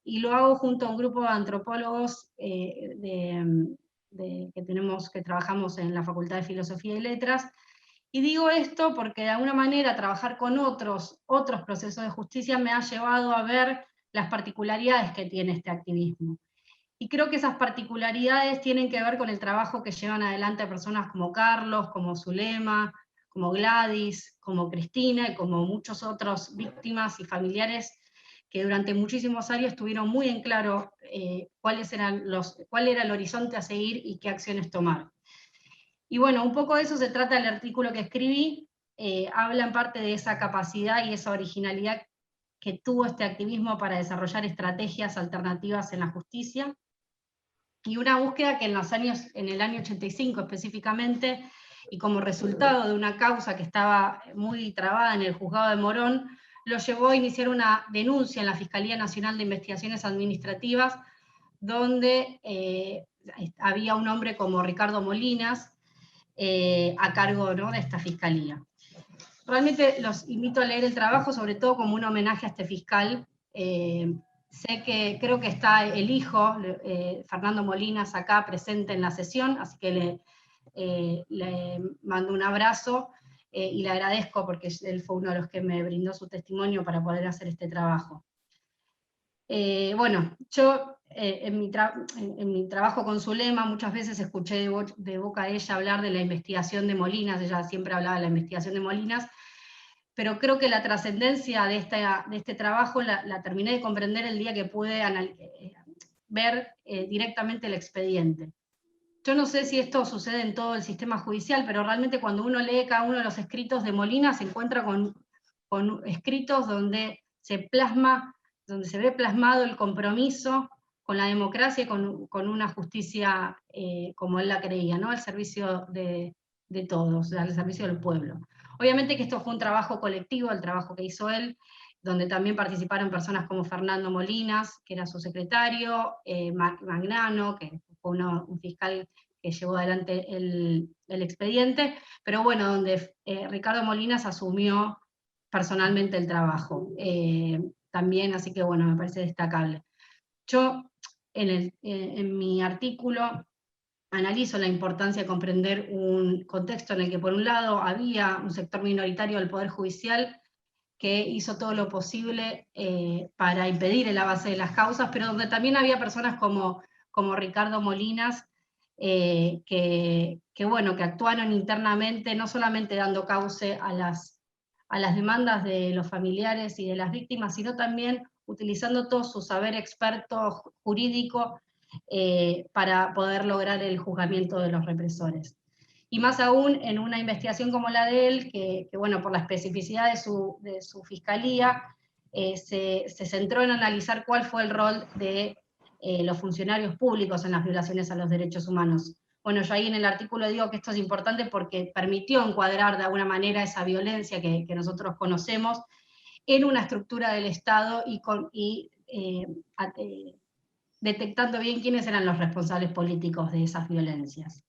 y lo hago junto a un grupo de antropólogos que trabajamos en la Facultad de Filosofía y Letras. Y digo esto porque de alguna manera trabajar con otros procesos de justicia me ha llevado a ver las particularidades que tiene este activismo. Y creo que esas particularidades tienen que ver con el trabajo que llevan adelante personas como Carlos, como Zulema, como Gladys, como Cristina y como muchos otros víctimas y familiares que durante muchísimos años tuvieron muy en claro cuál era el horizonte a seguir y qué acciones tomar. Y bueno, un poco de eso se trata el artículo que escribí, habla en parte de esa capacidad y esa originalidad que tuvo este activismo para desarrollar estrategias alternativas en la justicia, y una búsqueda que en el año 85 específicamente, y como resultado de una causa que estaba muy trabada en el juzgado de Morón, lo llevó a iniciar una denuncia en la Fiscalía Nacional de Investigaciones Administrativas, donde había un hombre como Ricardo Molinas, a cargo, ¿no?, de esta fiscalía. Realmente los invito a leer el trabajo, sobre todo como un homenaje a este fiscal. Creo que está el hijo, Fernando Molinas, acá presente en la sesión, así que le mando un abrazo y le agradezco porque él fue uno de los que me brindó su testimonio para poder hacer este trabajo. Bueno, yo en mi trabajo con Zulema muchas veces escuché de boca de ella hablar de la investigación de Molinas, ella siempre hablaba de la investigación de Molinas, pero creo que la trascendencia de este trabajo la terminé de comprender el día que pude ver directamente el expediente. Yo no sé si esto sucede en todo el sistema judicial, pero realmente cuando uno lee cada uno de los escritos de Molina se encuentra con escritos donde se ve plasmado el compromiso con la democracia y con una justicia como él la creía, ¿no? Al servicio de todos, al servicio del pueblo. Obviamente que esto fue un trabajo colectivo, el trabajo que hizo él, donde también participaron personas como Fernando Molinas, que era su secretario, Magnano, que fue un fiscal que llevó adelante el expediente, pero bueno, donde Ricardo Molinas asumió personalmente el trabajo. También, así que bueno, me parece destacable. Yo, en mi artículo, analizo la importancia de comprender un contexto en el que por un lado había un sector minoritario del Poder Judicial que hizo todo lo posible para impedir el avance de las causas, pero donde también había personas como Ricardo Molinas, que actuaron internamente, no solamente dando cauce a las demandas de los familiares y de las víctimas, sino también utilizando todo su saber experto jurídico para poder lograr el juzgamiento de los represores. Y más aún en una investigación como la de él, que bueno, por la especificidad de su fiscalía, se centró en analizar cuál fue el rol de los funcionarios públicos en las violaciones a los derechos humanos. Bueno, yo ahí en el artículo digo que esto es importante porque permitió encuadrar de alguna manera esa violencia que nosotros conocemos en una estructura del Estado y detectando bien quiénes eran los responsables políticos de esas violencias.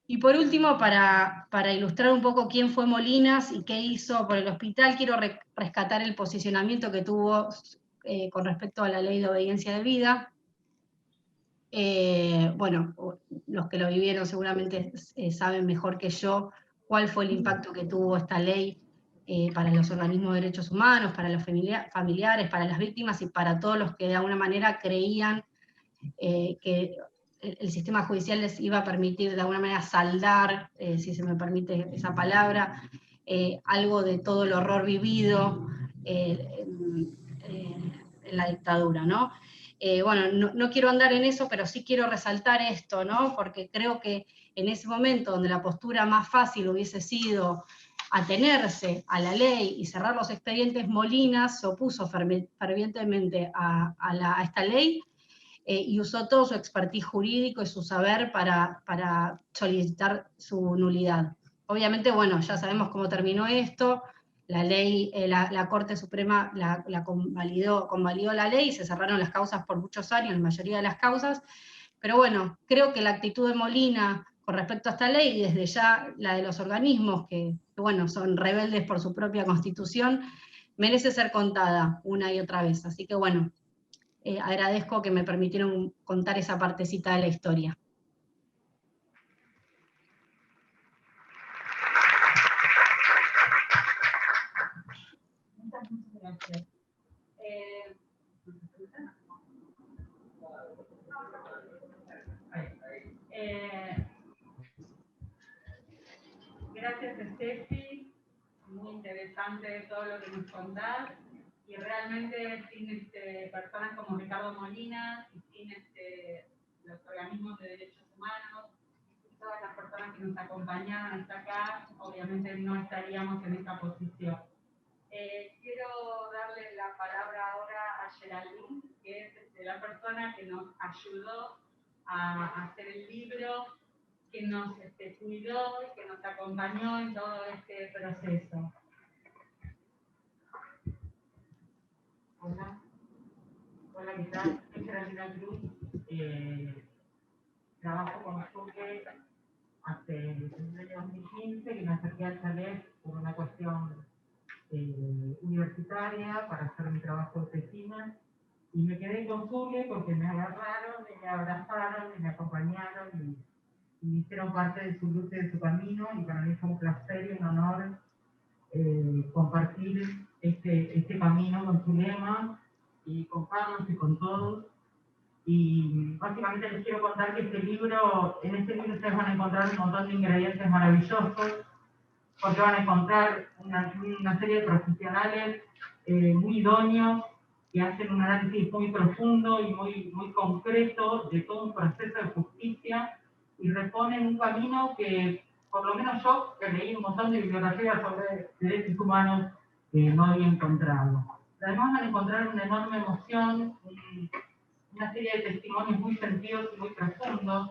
Y por último, para ilustrar un poco quién fue Molinas y qué hizo por el hospital, quiero rescatar el posicionamiento que tuvo con respecto a la ley de obediencia debida. Bueno, los que lo vivieron seguramente saben mejor que yo cuál fue el impacto que tuvo esta ley para los organismos de derechos humanos, para los familiares, para las víctimas y para todos los que de alguna manera creían que el sistema judicial les iba a permitir de alguna manera saldar, si se me permite esa palabra, algo de todo el horror vivido en la dictadura, ¿no? Bueno, no quiero andar en eso, pero sí quiero resaltar esto, ¿no? Porque creo que en ese momento donde la postura más fácil hubiese sido atenerse a la ley y cerrar los expedientes, Molinas se opuso fervientemente a esta ley y usó todo su expertise jurídico y su saber para solicitar su nulidad. Obviamente, bueno, ya sabemos cómo terminó esto, la ley, la Corte Suprema convalidó la ley y se cerraron las causas por muchos años, la mayoría de las causas, pero bueno, creo que la actitud de Molina con respecto a esta ley, y desde ya la de los organismos que bueno, son rebeldes por su propia constitución, merece ser contada una y otra vez. Así que bueno, agradezco que me permitieron contar esa partecita de la historia. Muchas gracias. Gracias, Steffi. Muy interesante todo lo que nos contás. Y realmente sin personas como Ricardo Molina y sin los organismos de derechos humanos y todas las personas que nos acompañaron hasta acá, obviamente no estaríamos en esta posición. Quiero darle la palabra ahora a Geraldine, que es la persona que nos ayudó a hacer el libro, que nos cuidó y que nos acompañó en todo este proceso. Hola. Hola, ¿qué tal? Soy Geraldina Cruz. Trabajo con Suque hace el año 2015, que me acerqué al chalet por una cuestión universitaria para hacer mi trabajo de tesina. Y me quedé con Suque porque me agarraron, y me abrazaron, y me acompañaron, y me hicieron parte de su lucha y de su camino. Y para mí fue un placer y un honor compartir este camino con Zulema y con Carlos y con todos. Y básicamente les quiero contar que en este libro ustedes van a encontrar un montón de ingredientes maravillosos porque van a encontrar una serie de profesionales muy idóneos que hacen un análisis muy profundo y muy concreto de todo un proceso de justicia y reponen un camino que, por lo menos yo, que leí un montón de bibliografías sobre derechos humanos, no había encontrado. Además van a encontrar una enorme emoción, una serie de testimonios muy sentidos y muy profundos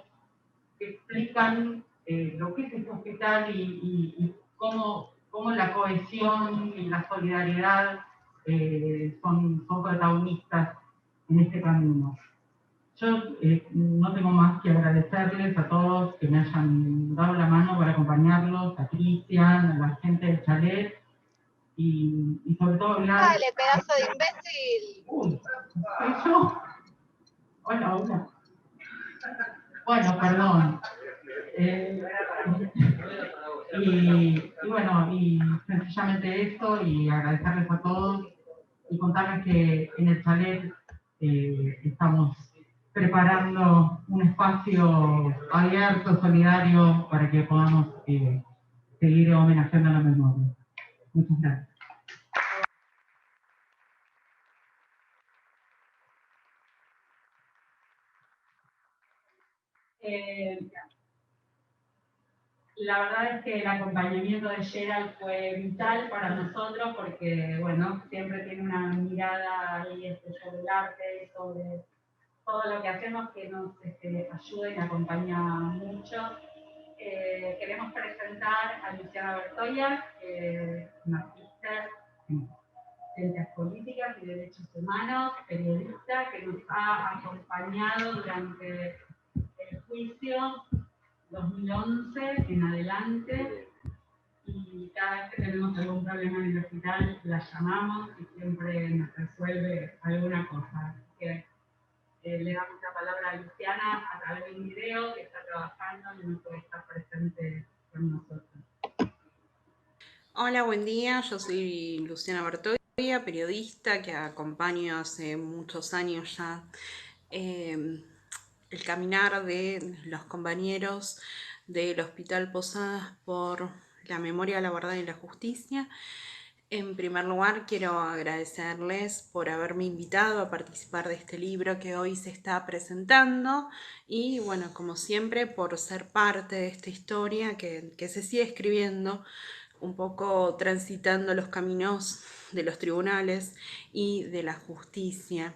que explican lo que es este hospital y cómo la cohesión y la solidaridad son protagonistas en este camino. Yo no tengo más que agradecerles a todos que me hayan dado la mano para acompañarlos, a Cristian, a la gente del chalet y sobre todo hablar... ¡Dale, pedazo de imbécil! Uy, ¿soy yo? Hola, hola. Bueno, perdón. Y bueno, y sencillamente esto, y agradecerles a todos y contarles que en el chalet estamos preparando un espacio abierto, solidario, para que podamos seguir homenajeando la memoria. Muchas gracias. La verdad es que el acompañamiento de Gerald fue vital para nosotros porque, bueno, siempre tiene una mirada ahí sobre el arte, sobre todo lo que hacemos que nos ayuda y acompaña mucho. Queremos presentar a Luciana Bertoia, magíster en Ciencias Políticas y Derechos Humanos, periodista que nos ha acompañado durante el juicio 2011 en adelante, y cada vez que tenemos algún problema en el hospital la llamamos y siempre nos resuelve alguna cosa. Así que le damos la palabra a Luciana a través de un video que está trabajando y no puede estar presente con nosotros. Hola, buen día. Yo soy Luciana Bertoia, periodista que acompaño hace muchos años ya el caminar de los compañeros del Hospital Posadas por la memoria, la verdad y la justicia. En primer lugar, quiero agradecerles por haberme invitado a participar de este libro que hoy se está presentando y, bueno, como siempre, por ser parte de esta historia que se sigue escribiendo, un poco transitando los caminos de los tribunales y de la justicia.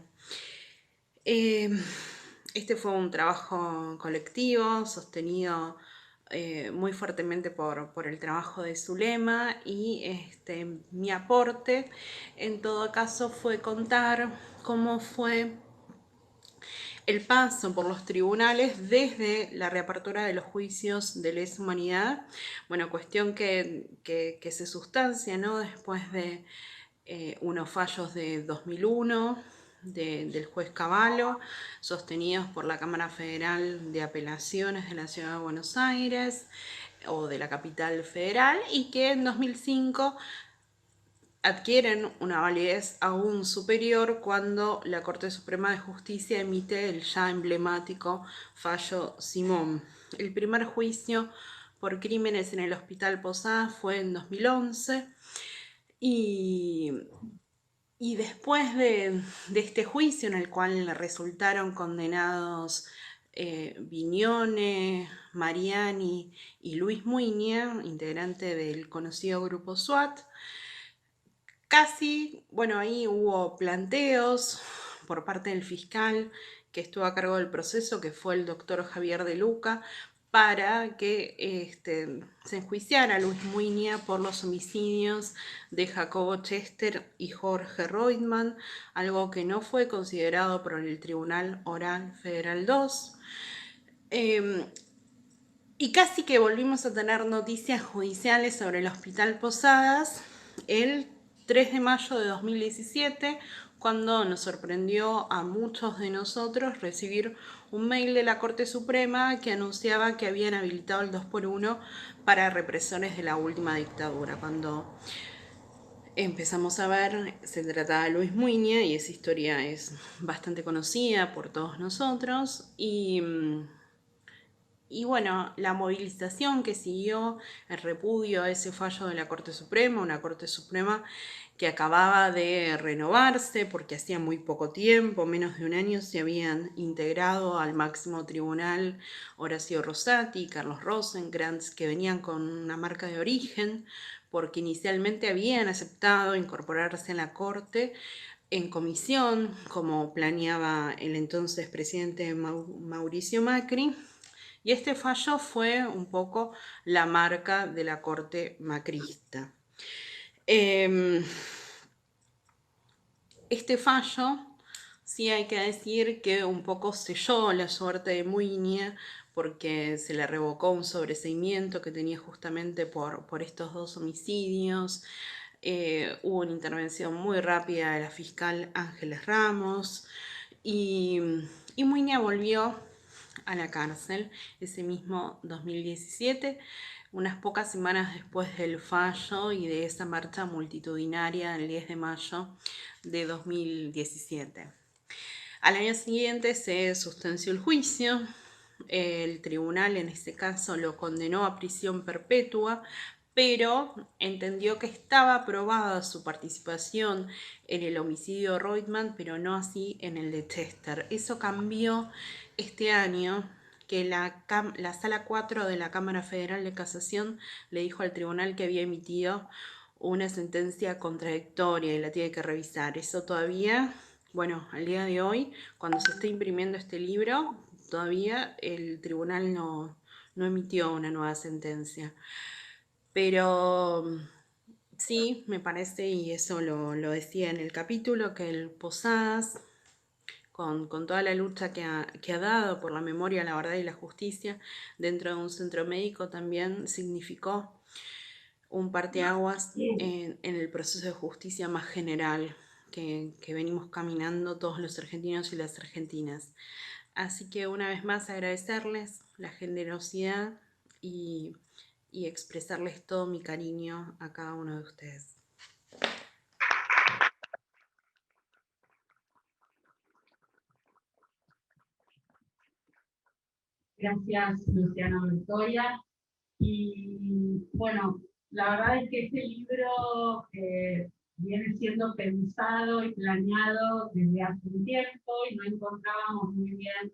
Este fue un trabajo colectivo, sostenido muy fuertemente por el trabajo de Zulema, y mi aporte en todo caso fue contar cómo fue el paso por los tribunales desde la reapertura de los juicios de lesa humanidad, bueno, cuestión que se sustancia, ¿no?, después de unos fallos de 2001 del juez Cavallo, sostenidos por la Cámara Federal de Apelaciones de la Ciudad de Buenos Aires o de la capital federal, y que en 2005 adquieren una validez aún superior cuando la Corte Suprema de Justicia emite el ya emblemático fallo Simón. El primer juicio por crímenes en el Hospital Posadas fue en 2011 y después de este juicio, en el cual resultaron condenados Viñone, Mariani y Luis Muiña, integrante del conocido grupo SWAT, ahí hubo planteos por parte del fiscal que estuvo a cargo del proceso, que fue el doctor Javier De Luca, para que se enjuiciara a Luis Muiña por los homicidios de Jacobo Chester y Jorge Reutemann, algo que no fue considerado por el Tribunal Oral Federal 2. Y casi que volvimos a tener noticias judiciales sobre el Hospital Posadas el 3 de mayo de 2017, cuando nos sorprendió a muchos de nosotros recibir un mail de la Corte Suprema que anunciaba que habían habilitado el 2x1 para represores de la última dictadura. Cuando empezamos a ver, se trataba de Luis Muiña, y esa historia es bastante conocida por todos nosotros, y Y bueno, la movilización que siguió el repudio a ese fallo de la Corte Suprema, una Corte Suprema que acababa de renovarse porque hacía muy poco tiempo, menos de un año, se habían integrado al máximo tribunal Horacio Rosati y Carlos Rosenkrantz, que venían con una marca de origen, porque inicialmente habían aceptado incorporarse en la Corte en comisión, como planeaba el entonces presidente Mauricio Macri, y este fallo fue un poco la marca de la Corte macrista. Este fallo, sí hay que decir que un poco selló la suerte de Muiñe, porque se le revocó un sobreseimiento que tenía justamente por estos 2 homicidios. Hubo una intervención muy rápida de la fiscal Ángeles Ramos y Muiñe volvió a la cárcel ese mismo 2017, unas pocas semanas después del fallo y de esa marcha multitudinaria el 10 de mayo de 2017. Al año siguiente se sustanció el juicio. El tribunal en este caso lo condenó a prisión perpetua, pero entendió que estaba probada su participación en el homicidio de Reutemann, pero no así en el de Chester. Eso cambió este año, que la Sala 4 de la Cámara Federal de Casación le dijo al tribunal que había emitido una sentencia contradictoria y la tiene que revisar. Eso todavía, bueno, al día de hoy, cuando se está imprimiendo este libro, todavía el tribunal no emitió una nueva sentencia. Pero sí, me parece, y eso lo decía en el capítulo, que el Posadas, con toda la lucha que ha dado por la memoria, la verdad y la justicia dentro de un centro médico, también significó un parteaguas en el proceso de justicia más general que venimos caminando todos los argentinos y las argentinas. Así que una vez más agradecerles la generosidad y expresarles todo mi cariño a cada uno de ustedes. Gracias, Luciana Montoya. Y bueno, la verdad es que este libro viene siendo pensado y planeado desde hace un tiempo y no encontrábamos muy bien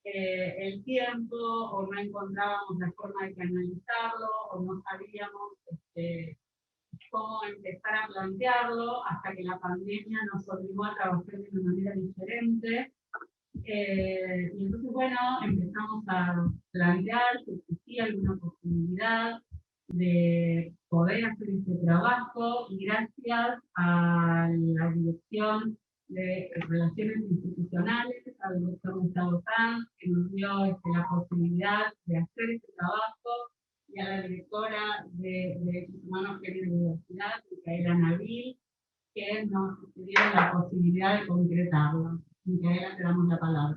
el tiempo o no encontrábamos la forma de canalizarlo o no sabíamos cómo empezar a plantearlo hasta que la pandemia nos obligó a trabajar de una manera diferente. Y entonces, bueno, empezamos a plantear si existía alguna posibilidad de poder hacer este trabajo y gracias a la Dirección de Relaciones Institucionales, al doctor Gustavo Sanz, que nos dio la posibilidad de hacer este trabajo, y a la directora de Derechos Humanos que es la Universidad, Micaela Nabil, que nos dieron la posibilidad de concretarlo. Micaela, te damos la palabra.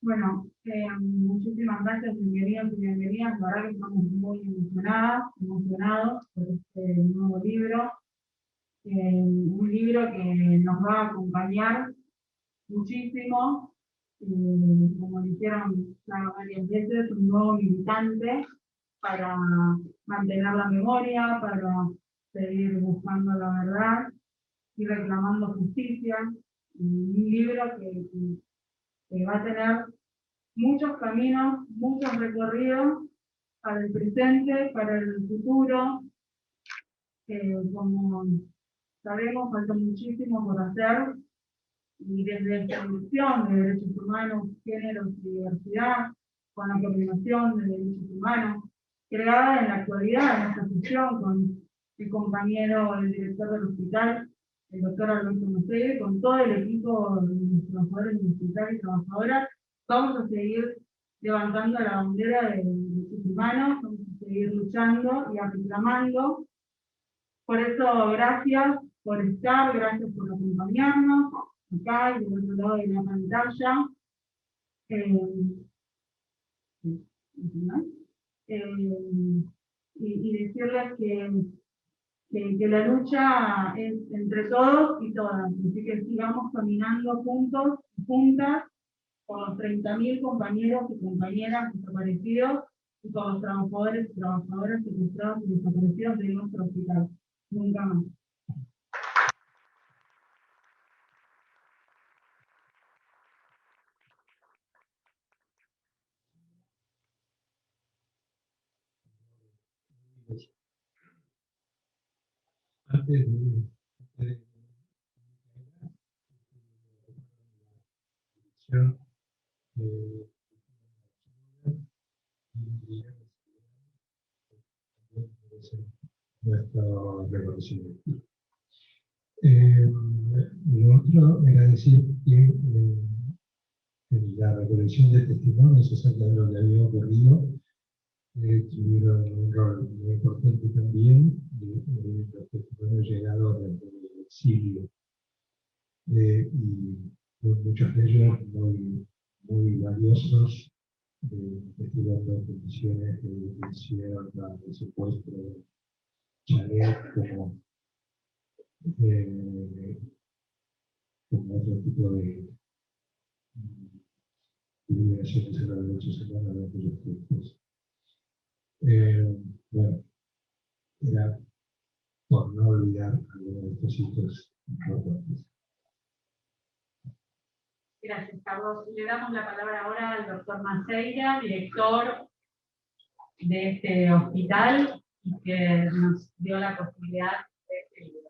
Bueno, muchísimas gracias, bienvenidos y bienvenidas. La verdad que estamos muy emocionados por este nuevo libro. Un libro que nos va a acompañar muchísimo, como dijeron varias veces, un nuevo militante para mantener la memoria, para seguir buscando la verdad y reclamando justicia. Un libro que va a tener muchos caminos, muchos recorridos para el presente, para el futuro. Como sabemos, falta muchísimo por hacer, y desde esta Comisión de Derechos Humanos, Géneros y Diversidad, con la Coordinación de Derechos Humanos, creada en la actualidad en esta sesión con el compañero, el director del hospital, el doctor Alberto Mosé, con todo el equipo de los trabajadores del hospital y trabajadoras, vamos a seguir levantando la bandera de derechos humanos, vamos a seguir luchando y reclamando. Por eso, gracias por estar, gracias por acompañarnos, acá y del otro lado de la pantalla. Y decirles que la lucha es entre todos y todas, así que sigamos caminando juntos y juntas con los 30.000 compañeros y compañeras desaparecidos y con los trabajadores y trabajadoras secuestrados y desaparecidos de nuestro hospital. Nunca más. Antes de nuestro reconocimiento. Lo otro era decir que en la recolección de testimonios acerca de lo que había ocurrido tuvieron un rol muy importante también los testimonios llegados desde el exilio y muchos de ellos muy valiosos, investigando condiciones de detención, de secuestro, de chalet, como otro tipo de liberaciones en los derechos humanos de aquellos tiempos. Bueno, era por no olvidar algunos de estos hitos importantes. Gracias, Carlos. Le damos la palabra ahora al doctor Maceira, director de este hospital, y que nos dio la posibilidad de este libro.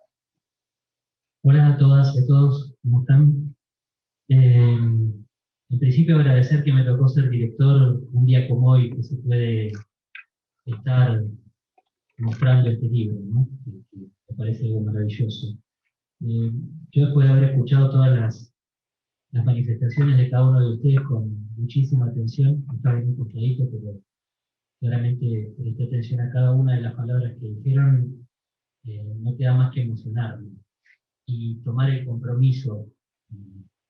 Hola a todas y a todos, ¿cómo están? En principio agradecer que me tocó ser director un día como hoy, que se puede estar mostrando este libro, ¿no? Que me parece algo maravilloso. Yo después de haber escuchado todas las manifestaciones de cada uno de ustedes con muchísima atención, estaba muy costadito, pero claramente presté atención a cada una de las palabras que dijeron, no queda más que emocionarme y tomar el compromiso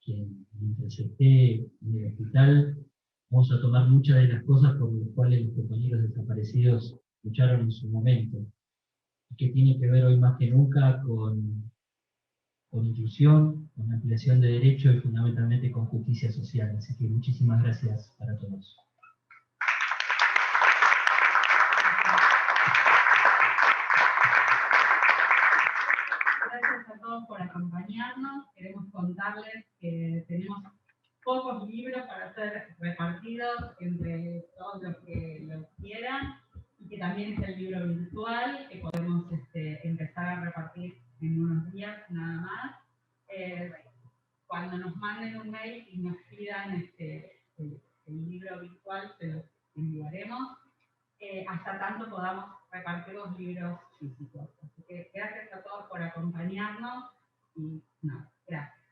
que mientras esté en el hospital vamos a tomar muchas de las cosas por las cuales los compañeros desaparecidos lucharon en su momento, que tiene que ver hoy más que nunca con inclusión, con ampliación de derechos y fundamentalmente con justicia social. Así que muchísimas gracias para todos. Gracias a todos por acompañarnos. Queremos contarles que tenemos pocos libros para ser repartidos entre todos los que los quieran, y que también es el libro virtual que podemos empezar a repartir en unos días nada más. Cuando nos manden un mail y nos pidan el libro virtual, se los enviaremos, hasta tanto podamos repartir los libros físicos. Así que gracias a todos por acompañarnos y nada, gracias.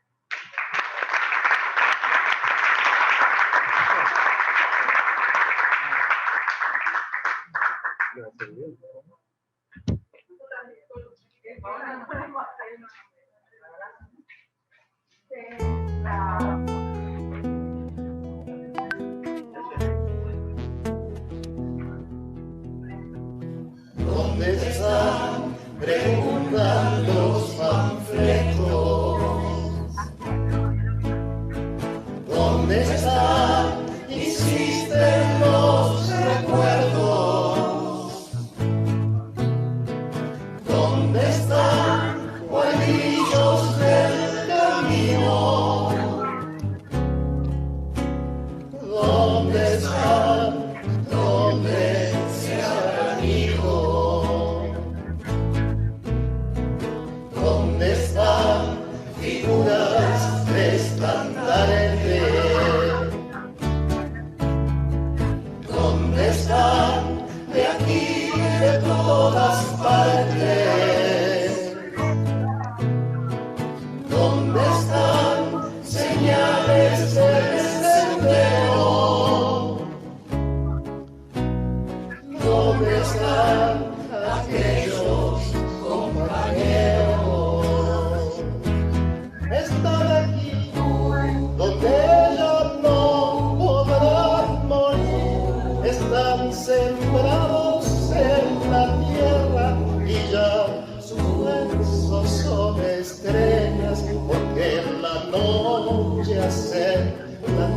¿Dónde están? Preguntan los panfletos. ¿Dónde están? Insisten los recuerdos. ¿Dónde están? Pueblillos del camino. ¿Dónde están? ¿Dónde se habrán ido? ¿Dónde están figuras de estandarte? ¿Dónde están de aquí y de todas partes? ¿Dónde están señales del sendero? ¿Dónde están aquellos compañeros? Están aquí donde ellos no podrán morir. Están sembrados en la tierra y ya sus huesos son estrellas, porque en la noche hacen la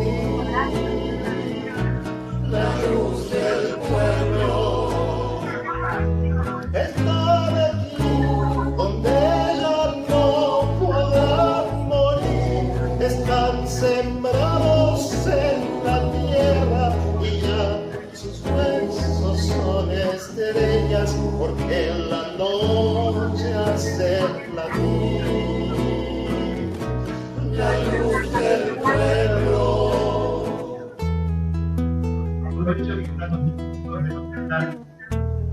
aprovecho que están los discutidores del hospital.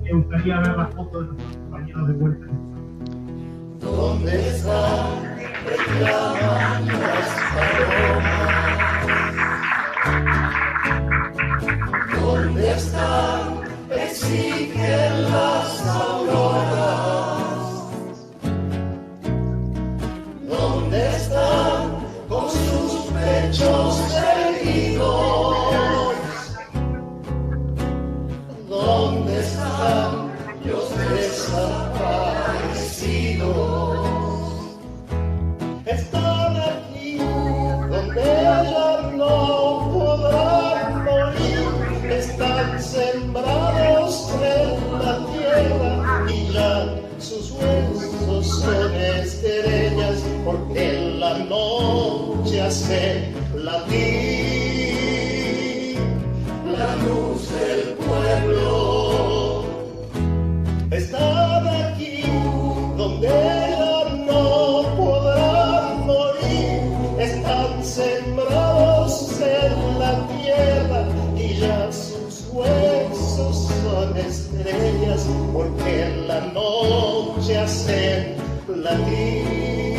Me gustaría ver las fotos de nuestros compañeros de vuelta. ¿Dónde están? Reclaman las palomas. ¿Dónde están? Exigen las auroras. ¿Dónde están? Con sus pechos heridos. ¿Dónde están los desaparecidos? Están aquí donde ya no podrán morir. Están sembrados en la tierra y ya sus huesos son estrellas, porque en la noche hace latir la luz del pueblo. Están aquí donde ya no podrán morir. Están sembrados en la tierra y ya sus huesos son estrellas, porque en la noche hacen latir